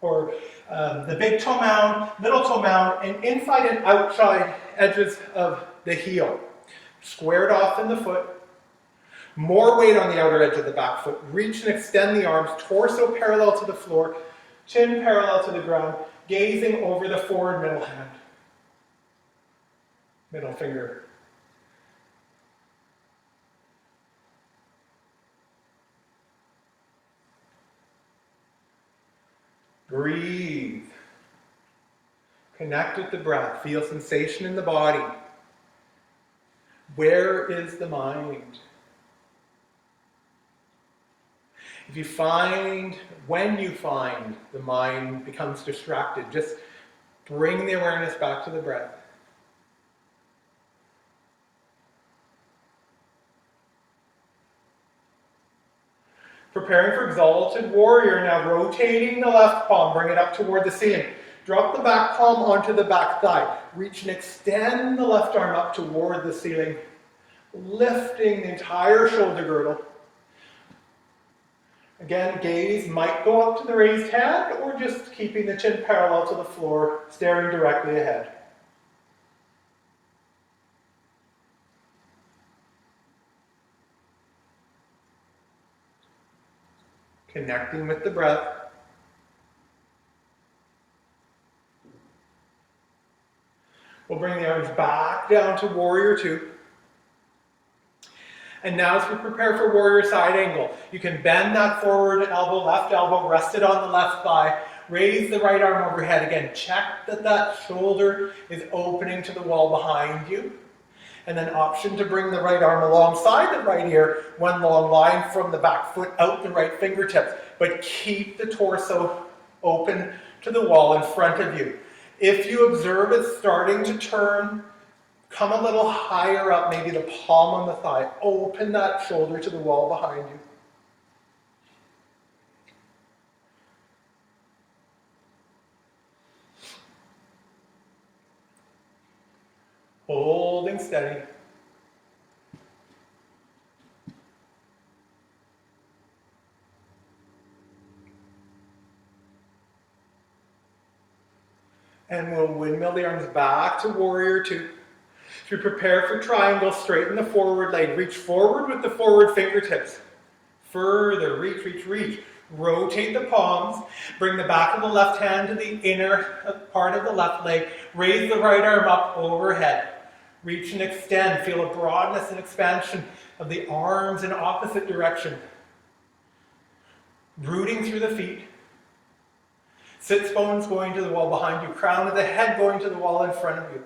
or the big toe mound, middle toe mound, and inside and outside edges of the heel. Squared off in the foot. More weight on the outer edge of the back foot. Reach and extend the arms, torso parallel to the floor, chin parallel to the ground, gazing over the forward middle hand. Middle finger. Breathe. Connect with the breath. Feel sensation in the body. Where is the mind? When you find the mind becomes distracted, just bring the awareness back to the breath. Preparing for exalted warrior, now rotating the left palm, bring it up toward the ceiling. Drop the back palm onto the back thigh. Reach and extend the left arm up toward the ceiling, lifting the entire shoulder girdle. Again, gaze might go up to the raised hand or just keeping the chin parallel to the floor, staring directly ahead. Connecting with the breath. We'll bring the arms back down to warrior two. And now as we prepare for warrior side angle, you can bend that forward elbow, left elbow, rest it on the left thigh. Raise the right arm overhead again. Check that that shoulder is opening to the wall behind you. And then option to bring the right arm alongside the right ear, one long line from the back foot out the right fingertips. But keep the torso open to the wall in front of you. If you observe it starting to turn, come a little higher up, maybe the palm on the thigh. Open that shoulder to the wall behind you. Holding steady. And we'll windmill the arms back to warrior two. As we prepare for triangle, straighten the forward leg. Reach forward with the forward fingertips. Further, reach, reach, reach. Rotate the palms. Bring the back of the left hand to the inner part of the left leg. Raise the right arm up overhead. Reach and extend. Feel a broadness and expansion of the arms in opposite direction. Rooting through the feet. Sits bones going to the wall behind you. Crown of the head going to the wall in front of you.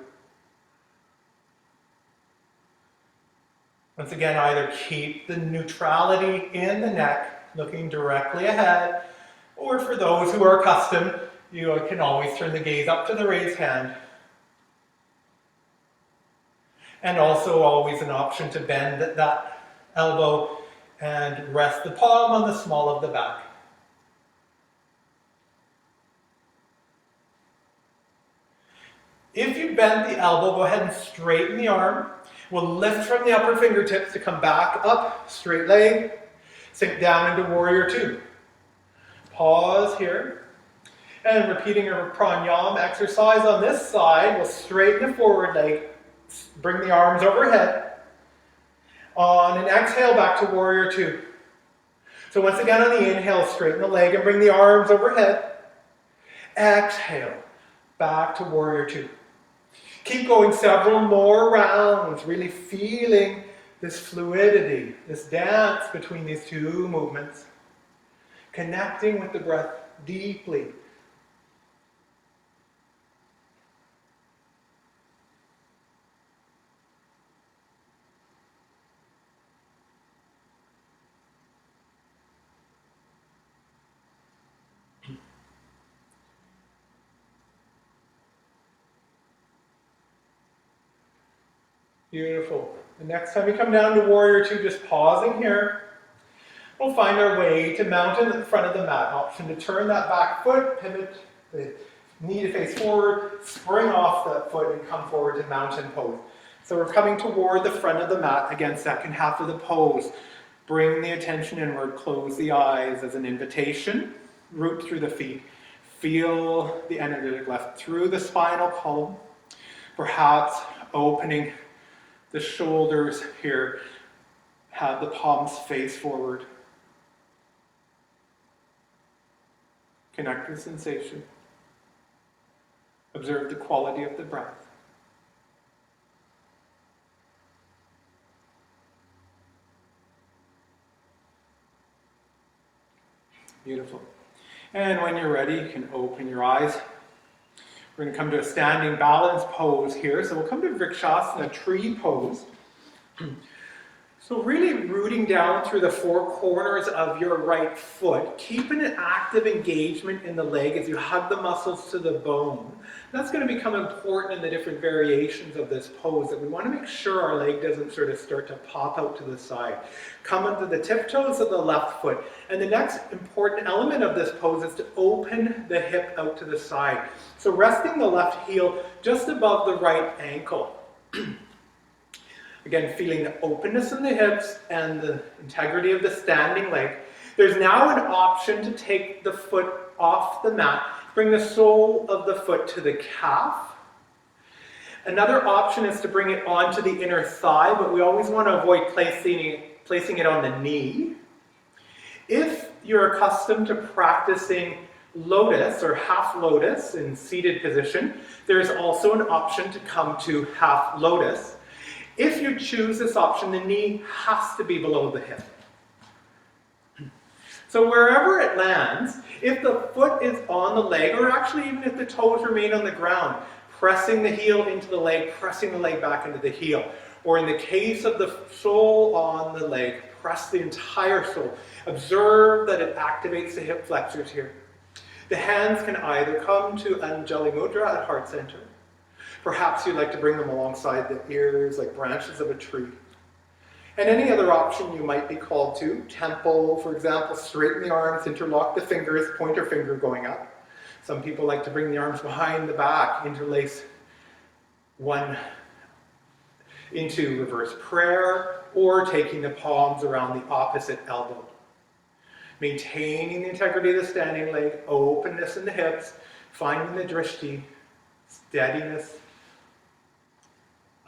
Once again, either keep the neutrality in the neck, looking directly ahead, or for those who are accustomed, you can always turn the gaze up to the raised hand. And also always an option to bend that elbow and rest the palm on the small of the back. If you bend the elbow, go ahead and straighten the arm. We'll lift from the upper fingertips to come back up, straight leg, sink down into warrior two. Pause here. And repeating a pranayama exercise on this side, we'll straighten the forward leg, bring the arms overhead. On an exhale, back to warrior two. So once again on the inhale, straighten the leg and bring the arms overhead. Exhale, back to warrior two. Keep going several more rounds, really feeling this fluidity, this dance between these two movements. Connecting with the breath deeply. Beautiful. The next time we come down to warrior two, just pausing here, we'll find our way to mountain at the front of the mat. Option to turn that back foot, pivot the knee to face forward, spring off that foot and come forward to mountain pose. So we're coming toward the front of the mat, again, second half of the pose. Bring the attention inward, close the eyes as an invitation, root through the feet. Feel the energetic left through the spinal column, perhaps opening the shoulders here, have the palms face forward. Connect with sensation. Observe the quality of the breath. Beautiful. And when you're ready, you can open your eyes. We're going to come to a standing balance pose here. So we'll come to Vrikshasana, tree pose. So really rooting down through the four corners of your right foot, keeping an active engagement in the leg as you hug the muscles to the bone. That's going to become important in the different variations of this pose, that we want to make sure our leg doesn't sort of start to pop out to the side. Come onto the tiptoes of the left foot. And the next important element of this pose is to open the hip out to the side. So resting the left heel just above the right ankle. Again, feeling the openness in the hips and the integrity of the standing leg. There's now an option to take the foot off the mat. Bring the sole of the foot to the calf. Another option is to bring it onto the inner thigh, but we always want to avoid placing it on the knee. If you're accustomed to practicing Lotus or half Lotus in seated position, there's also an option to come to half Lotus. If you choose this option, the knee has to be below the hip. So wherever it lands, if the foot is on the leg, or actually even if the toes remain on the ground, pressing the heel into the leg, pressing the leg back into the heel. Or in the case of the sole on the leg, press the entire sole. Observe that it activates the hip flexors here. The hands can either come to Anjali Mudra at heart center. Perhaps you'd like to bring them alongside the ears like branches of a tree. And any other option you might be called to. Temple, for example, straighten the arms, interlock the fingers, pointer finger going up. Some people like to bring the arms behind the back, interlace one into reverse prayer, or taking the palms around the opposite elbow. Maintaining the integrity of the standing leg, openness in the hips, finding the drishti, steadiness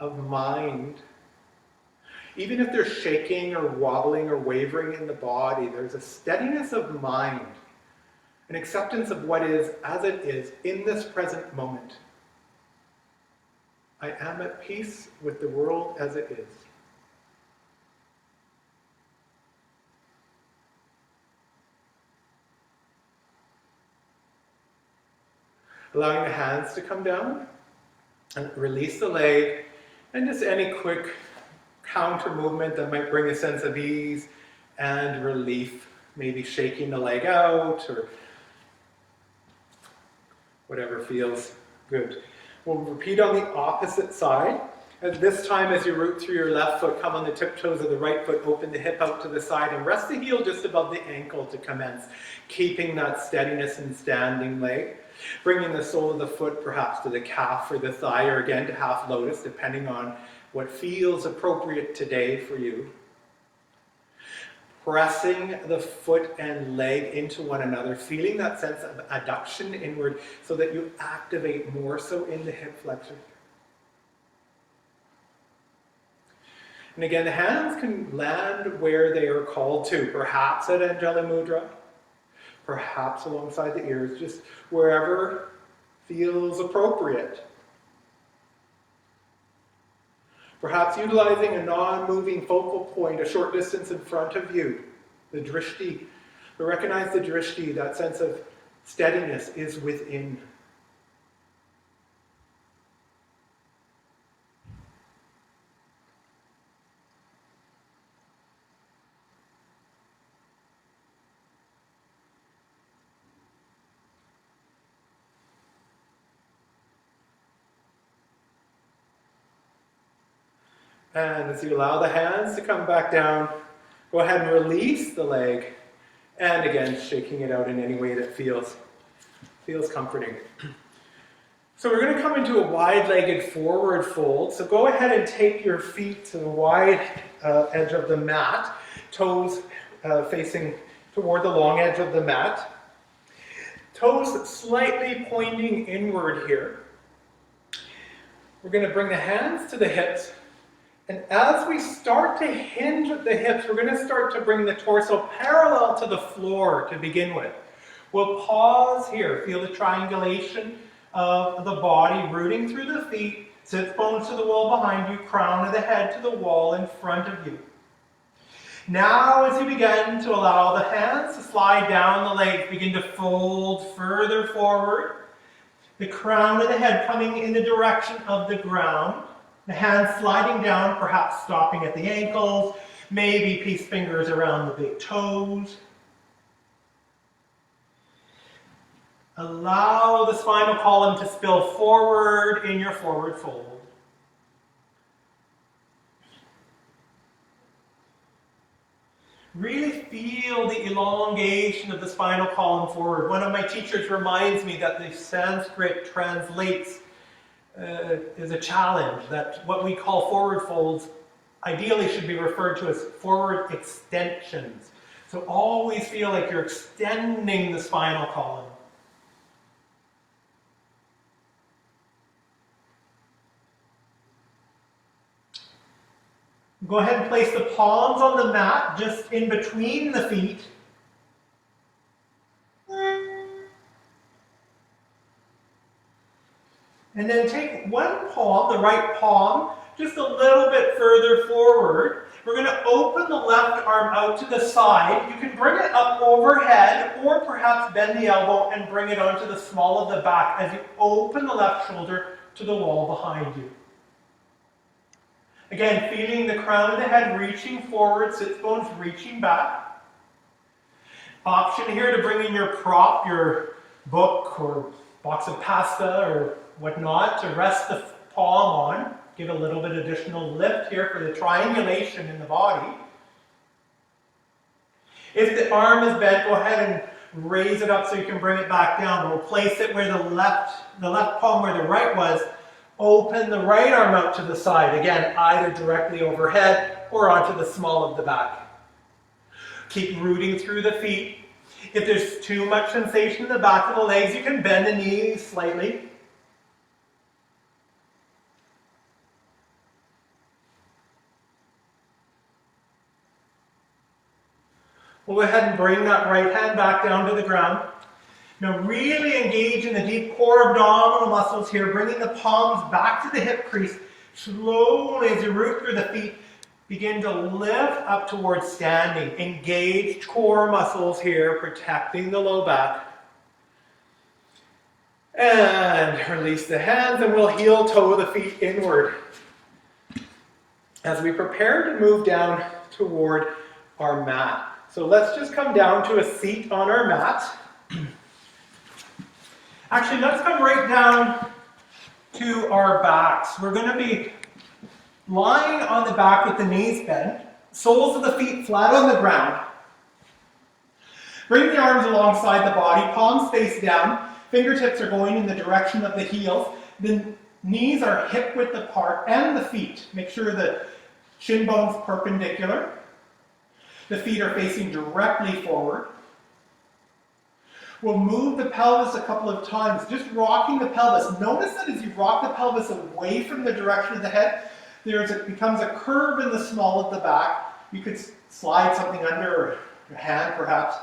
of mind. Even if there's shaking or wobbling or wavering in the body, there's a steadiness of mind, an acceptance of what is as it is in this present moment. I am at peace with the world as it is. Allowing the hands to come down and release the leg, and just any quick counter movement that might bring a sense of ease and relief, maybe shaking the leg out or whatever feels good. We'll repeat on the opposite side. And this time, as you root through your left foot, come on the tiptoes of the right foot, open the hip out to the side, and rest the heel just above the ankle to commence, keeping that steadiness in standing leg. Bringing the sole of the foot perhaps to the calf or the thigh, or again to half lotus, depending on what feels appropriate today for you. pressing the foot and leg into one another, feeling that sense of adduction inward so that you activate more so in the hip flexor. And again, the hands can land where they are called to, perhaps at Anjali Mudra, perhaps alongside the ears, just wherever feels appropriate. Perhaps utilizing a non-moving focal point a short distance in front of you, the drishti. But recognize the drishti, that sense of steadiness is within. And as you allow the hands to come back down, go ahead and release the leg. And again, shaking it out in any way that feels comforting. So we're going to come into a wide-legged forward fold. So go ahead and take your feet to the wide edge of the mat, toes facing toward the long edge of the mat. Toes slightly pointing inward here. We're going to bring the hands to the hips. And as we start to hinge the hips, we're going to start to bring the torso parallel to the floor to begin with. We'll pause here. Feel the triangulation of the body rooting through the feet, sits bones to the wall behind you, crown of the head to the wall in front of you. Now as you begin to allow the hands to slide down the legs, begin to fold further forward. The crown of the head coming in the direction of the ground. The hands sliding down, perhaps stopping at the ankles, maybe peace fingers around the big toes. Allow the spinal column to spill forward in your forward fold. Really feel the elongation of the spinal column forward. One of my teachers reminds me that the Sanskrit translates is a challenge, that what we call forward folds ideally should be referred to as forward extensions. So always feel like you're extending the spinal column. Go ahead and place the palms on the mat, just in between the feet. And then take one palm, the right palm, just a little bit further forward. We're going to open the left arm out to the side. You can bring it up overhead, or perhaps bend the elbow and bring it onto the small of the back as you open the left shoulder to the wall behind you. Again, feeling the crown of the head reaching forward, sits bones reaching back. Option here to bring in your prop, your book or box of pasta or whatnot, to rest the palm on. Give a little bit additional lift here for the triangulation in the body. If the arm is bent, go ahead and raise it up so you can bring it back down. We'll place it where the left palm where the right was. Open the right arm out to the side. Again, either directly overhead or onto the small of the back. Keep rooting through the feet. If there's too much sensation in the back of the legs, you can bend the knees slightly. We'll go ahead and bring that right hand back down to the ground. Now really engage in the deep core abdominal muscles here, bringing the palms back to the hip crease. Slowly, as you root through the feet, begin to lift up towards standing. Engage core muscles here, protecting the low back. And release the hands, and we'll heel toe the feet inward as we prepare to move down toward our mat. So let's just come down to a seat on our mat. Actually, let's come right down to our backs. We're going to be lying on the back with the knees bent, soles of the feet flat on the ground. Bring the arms alongside the body, palms face down, fingertips are going in the direction of the heels. The knees are hip width apart, and the feet. Make sure the shin bone's perpendicular. The feet are facing directly forward. We'll move the pelvis a couple of times, just rocking the pelvis. Notice that as you rock the pelvis away from the direction of the head, it becomes a curve in the small of the back. You could slide something under your hand perhaps.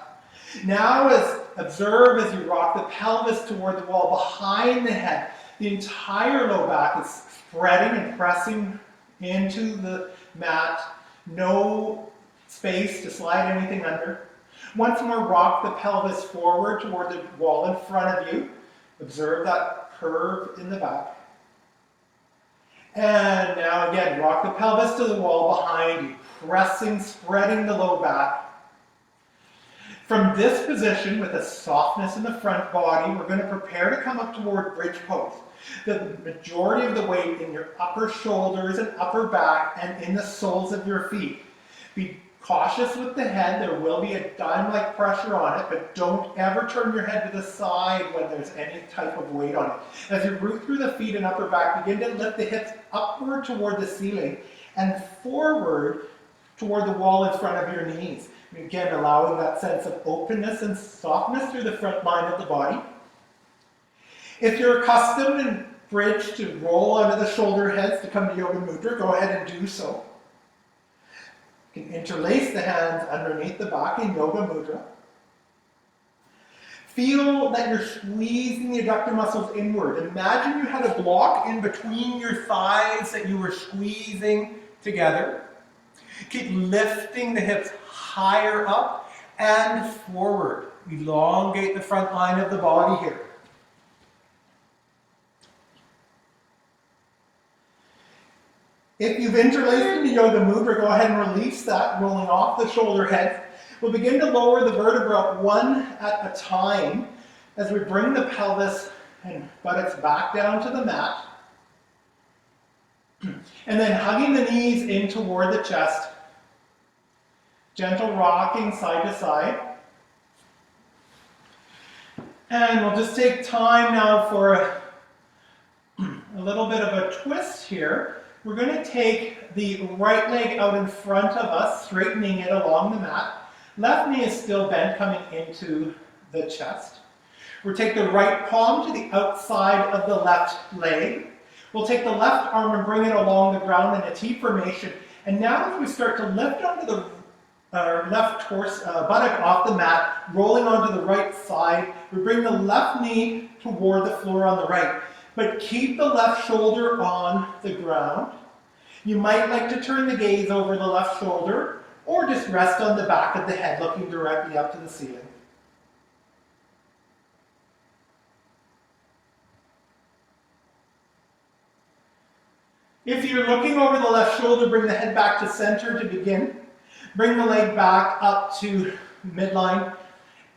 Now observe as you rock the pelvis toward the wall behind the head. The entire low back is spreading and pressing into the mat. No space to slide anything under. Once more, rock the pelvis forward toward the wall in front of you. Observe that curve in the back. And now again, rock the pelvis to the wall behind you, pressing, spreading the low back. From this position, with a softness in the front body, we're going to prepare to come up toward bridge pose. The majority of the weight in your upper shoulders and upper back and in the soles of your feet. Be cautious with the head. There will be a dime-like pressure on it, but don't ever turn your head to the side when there's any type of weight on it. As you root through the feet and upper back, begin to lift the hips upward toward the ceiling and forward toward the wall in front of your knees. Again, allowing that sense of openness and softness through the front line of the body. If you're accustomed in bridge to roll onto the shoulder heads to come to Yoga Mudra, go ahead and do so. You can interlace the hands underneath the back in Yoga Mudra. Feel that you're squeezing the adductor muscles inward. Imagine you had a block in between your thighs that you were squeezing together. Keep lifting the hips higher up and forward. Elongate the front line of the body here. If you've interlaced into Yoga Mudra, go ahead and release that, rolling off the shoulder heads. We'll begin to lower the vertebra one at a time as we bring the pelvis and buttocks back down to the mat. And then hugging the knees in toward the chest. Gentle rocking side to side. And we'll just take time now for a little bit of a twist here. We're going to take the right leg out in front of us, straightening it along the mat. Left knee is still bent, coming into the chest. We'll take the right palm to the outside of the left leg. We'll take the left arm and bring it along the ground in a T formation. And now as we start to lift onto the left buttock off the mat, rolling onto the right side, we bring the left knee toward the floor on the right. But keep the left shoulder on the ground. You might like to turn the gaze over the left shoulder or just rest on the back of the head, looking directly up to the ceiling. If you're looking over the left shoulder, bring the head back to center to begin. Bring the leg back up to midline.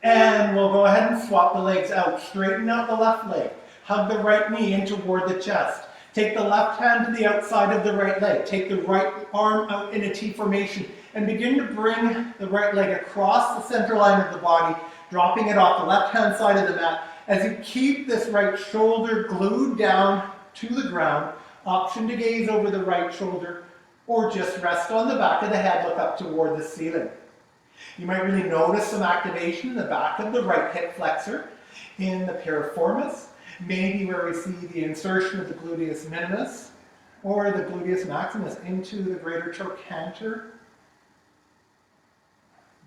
And we'll go ahead and swap the legs out. Straighten out the left leg. Hug the right knee in toward the chest. Take the left hand to the outside of the right leg. Take the right arm out in a T formation and begin to bring the right leg across the center line of the body, dropping it off the left-hand side of the mat. As you keep this right shoulder glued down to the ground, option to gaze over the right shoulder or just rest on the back of the head, look up toward the ceiling. You might really notice some activation in the back of the right hip flexor, in the piriformis, maybe where we see the insertion of the gluteus minimus or the gluteus maximus into the greater trochanter.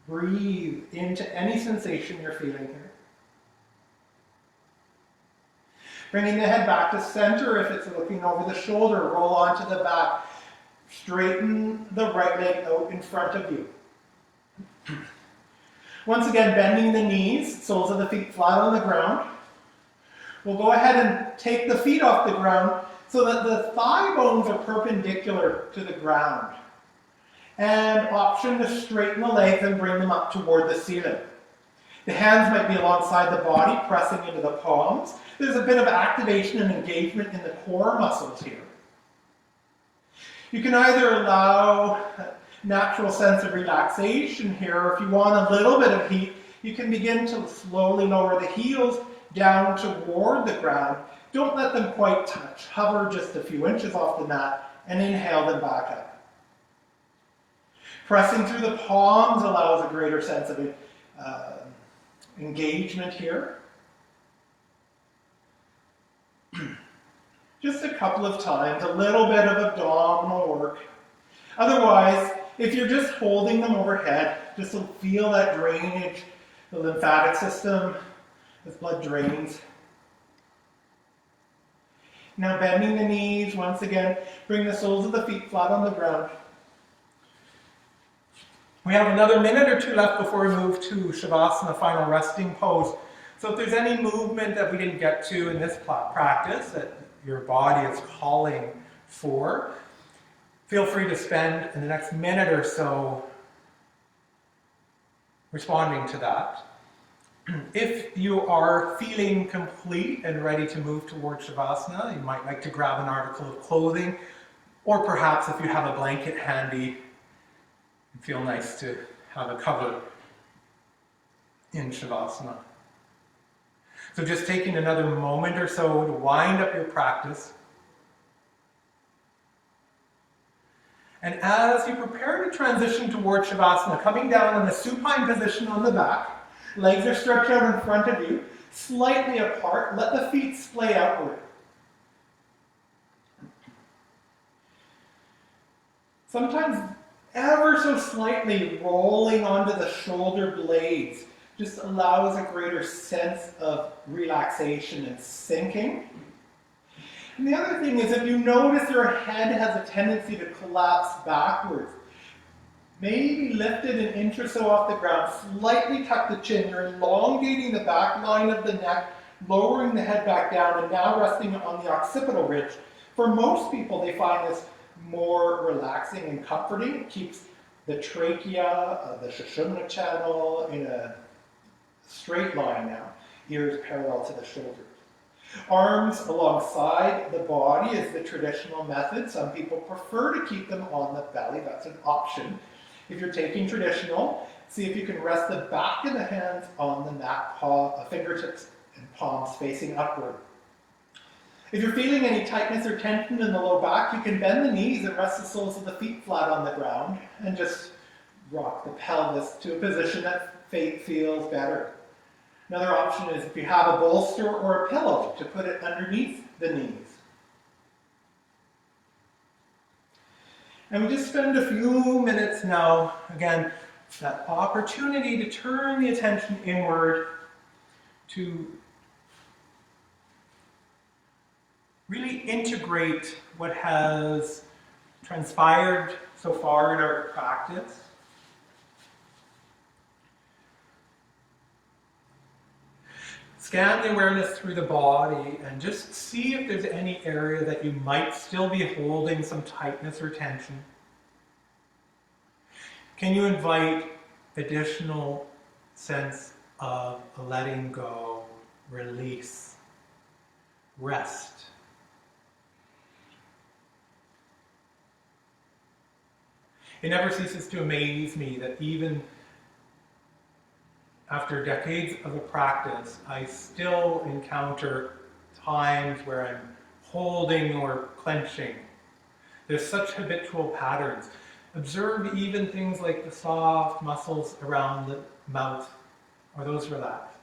Breathe into any sensation you're feeling here. Bringing the head back to center if it's looking over the shoulder, roll onto the back. Straighten the right leg out in front of you. Once again, bending the knees, soles of the feet flat on the ground. We'll go ahead and take the feet off the ground so that the thigh bones are perpendicular to the ground. And option to straighten the legs and bring them up toward the ceiling. The hands might be alongside the body, pressing into the palms. There's a bit of activation and engagement in the core muscles here. You can either allow a natural sense of relaxation here, or if you want a little bit of heat, you can begin to slowly lower the heels down toward the ground. Don't let them quite touch. Hover just a few inches off the mat and inhale them back up. Pressing through the palms allows a greater sense of engagement here. Just a couple of times, a little bit of abdominal work. Otherwise, if you're just holding them overhead, just to feel that drainage, the lymphatic system, as blood drains. Now bending the knees, once again, bring the soles of the feet flat on the ground. We have another minute or two left before we move to Shavasana, final resting pose. So if there's any movement that we didn't get to in this practice that your body is calling for, feel free to spend in the next minute or so responding to that. If you are feeling complete and ready to move towards Shavasana, you might like to grab an article of clothing, or perhaps if you have a blanket handy, it'd feel nice to have a cover in Shavasana. So just taking another moment or so to wind up your practice. And as you prepare to transition towards Shavasana, coming down in a supine position on the back, legs are stretched out in front of you, slightly apart, let the feet splay outward. Sometimes ever so slightly rolling onto the shoulder blades just allows a greater sense of relaxation and sinking. And the other thing is, if you notice your head has a tendency to collapse backwards, maybe lift it an inch or so off the ground, slightly tuck the chin, you're elongating the back line of the neck, lowering the head back down, and now resting on the occipital ridge. For most people, they find this more relaxing and comforting. It keeps the trachea, the Sushumna channel in a straight line now, ears parallel to the shoulders. Arms alongside the body is the traditional method. Some people prefer to keep them on the belly. That's an option. If you're taking traditional, see if you can rest the back of the hands on the mat, fingertips and palms facing upward. If you're feeling any tightness or tension in the low back, you can bend the knees and rest the soles of the feet flat on the ground and just rock the pelvis to a position that feels better. Another option is if you have a bolster or a pillow to put it underneath the knees. And we just spend a few minutes now, again, that opportunity to turn the attention inward, to really integrate what has transpired so far in our practice. Scan the awareness through the body and just see if there's any area that you might still be holding some tightness or tension. Can you invite additional sense of letting go, release, rest? It never ceases to amaze me that even after decades of a practice, I still encounter times where I'm holding or clenching. There's such habitual patterns. Observe even things like the soft muscles around the mouth. Are those relaxed?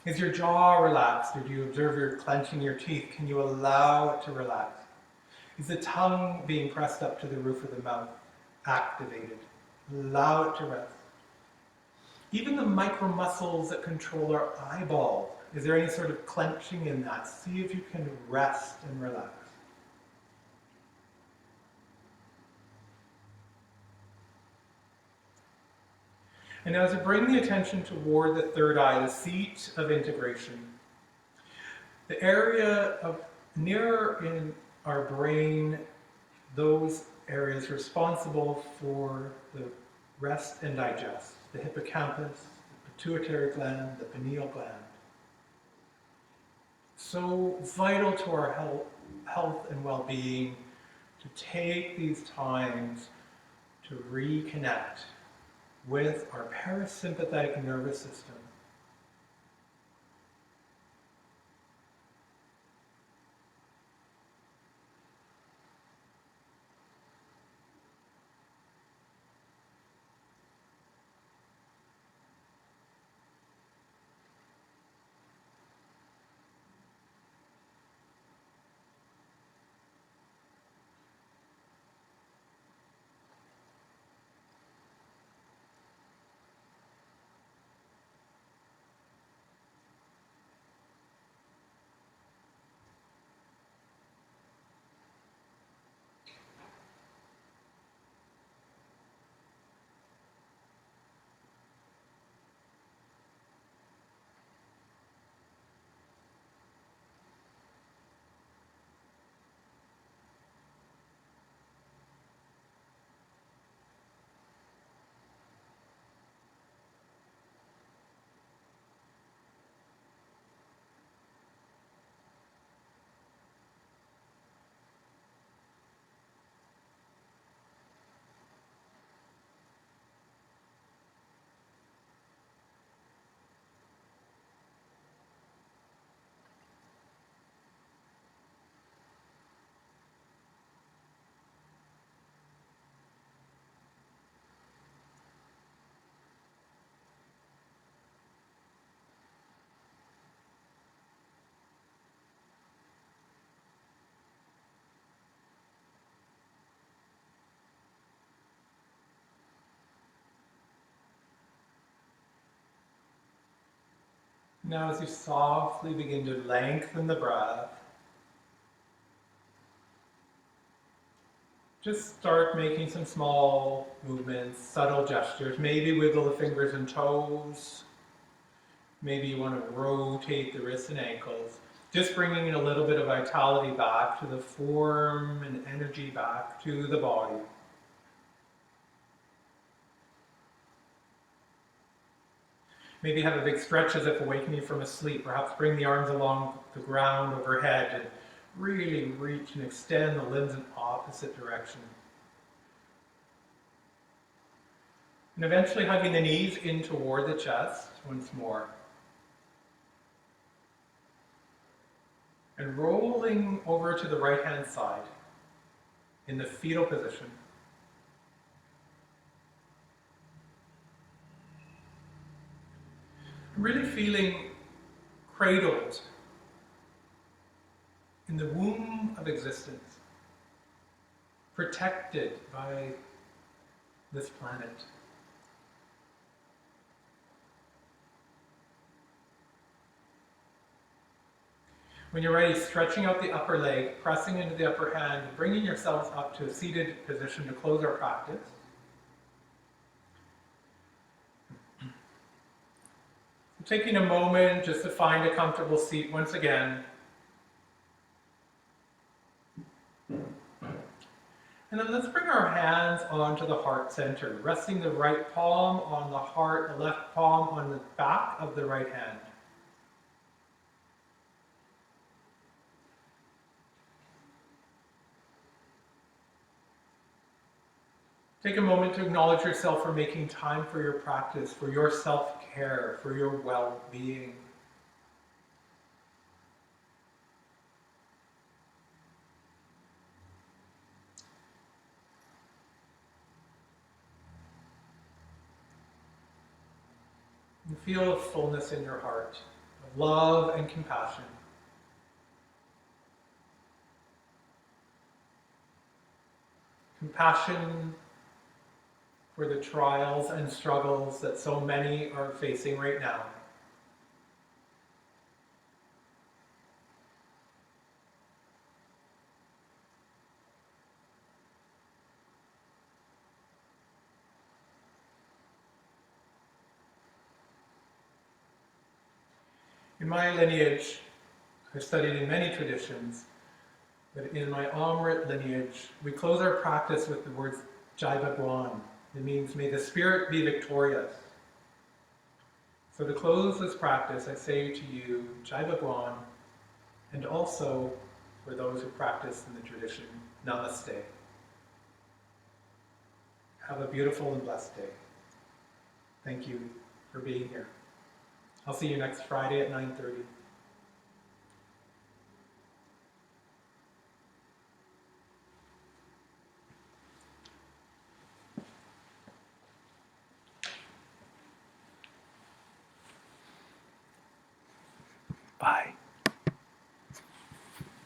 Is your jaw relaxed, or do you observe your clenching your teeth? Can you allow it to relax? Is the tongue being pressed up to the roof of the mouth activated? Allow it to rest. Even the micro muscles that control our eyeball, is there any sort of clenching in that? See if you can rest and relax. And as you bring the attention toward the third eye, the seat of integration, the area of nearer in our brain, those areas responsible for the rest and digest, the hippocampus, the pituitary gland, the pineal gland. So vital to our health and well-being to take these times to reconnect with our parasympathetic nervous system. Now as you softly begin to lengthen the breath, just start making some small movements, subtle gestures. Maybe wiggle the fingers and toes. Maybe you want to rotate the wrists and ankles. Just bringing a little bit of vitality back to the form and energy back to the body. Maybe have a big stretch as if awakening from a sleep. Perhaps bring the arms along the ground overhead and really reach and extend the limbs in opposite direction. And eventually hugging the knees in toward the chest once more. And rolling over to the right-hand side in the fetal position. Really feeling cradled in the womb of existence, protected by this planet. When you're ready, stretching out the upper leg, pressing into the upper hand, bringing yourselves up to a seated position to close our practice. Taking a moment just to find a comfortable seat once again. And then let's bring our hands onto the heart center, resting the right palm on the heart, the left palm on the back of the right hand. Take a moment to acknowledge yourself for making time for your practice, for your self-care, for your well-being. And feel a fullness in your heart of love and compassion. Compassion for the trials and struggles that so many are facing right now. In my lineage, I've studied in many traditions, but in my Amrit lineage, we close our practice with the words Jai Bhagwan. It means, may the spirit be victorious. So to close this practice, I say to you, Jai Bhagwan, and also for those who practice in the tradition, Namaste. Have a beautiful and blessed day. Thank you for being here. I'll see you next Friday at 9:30.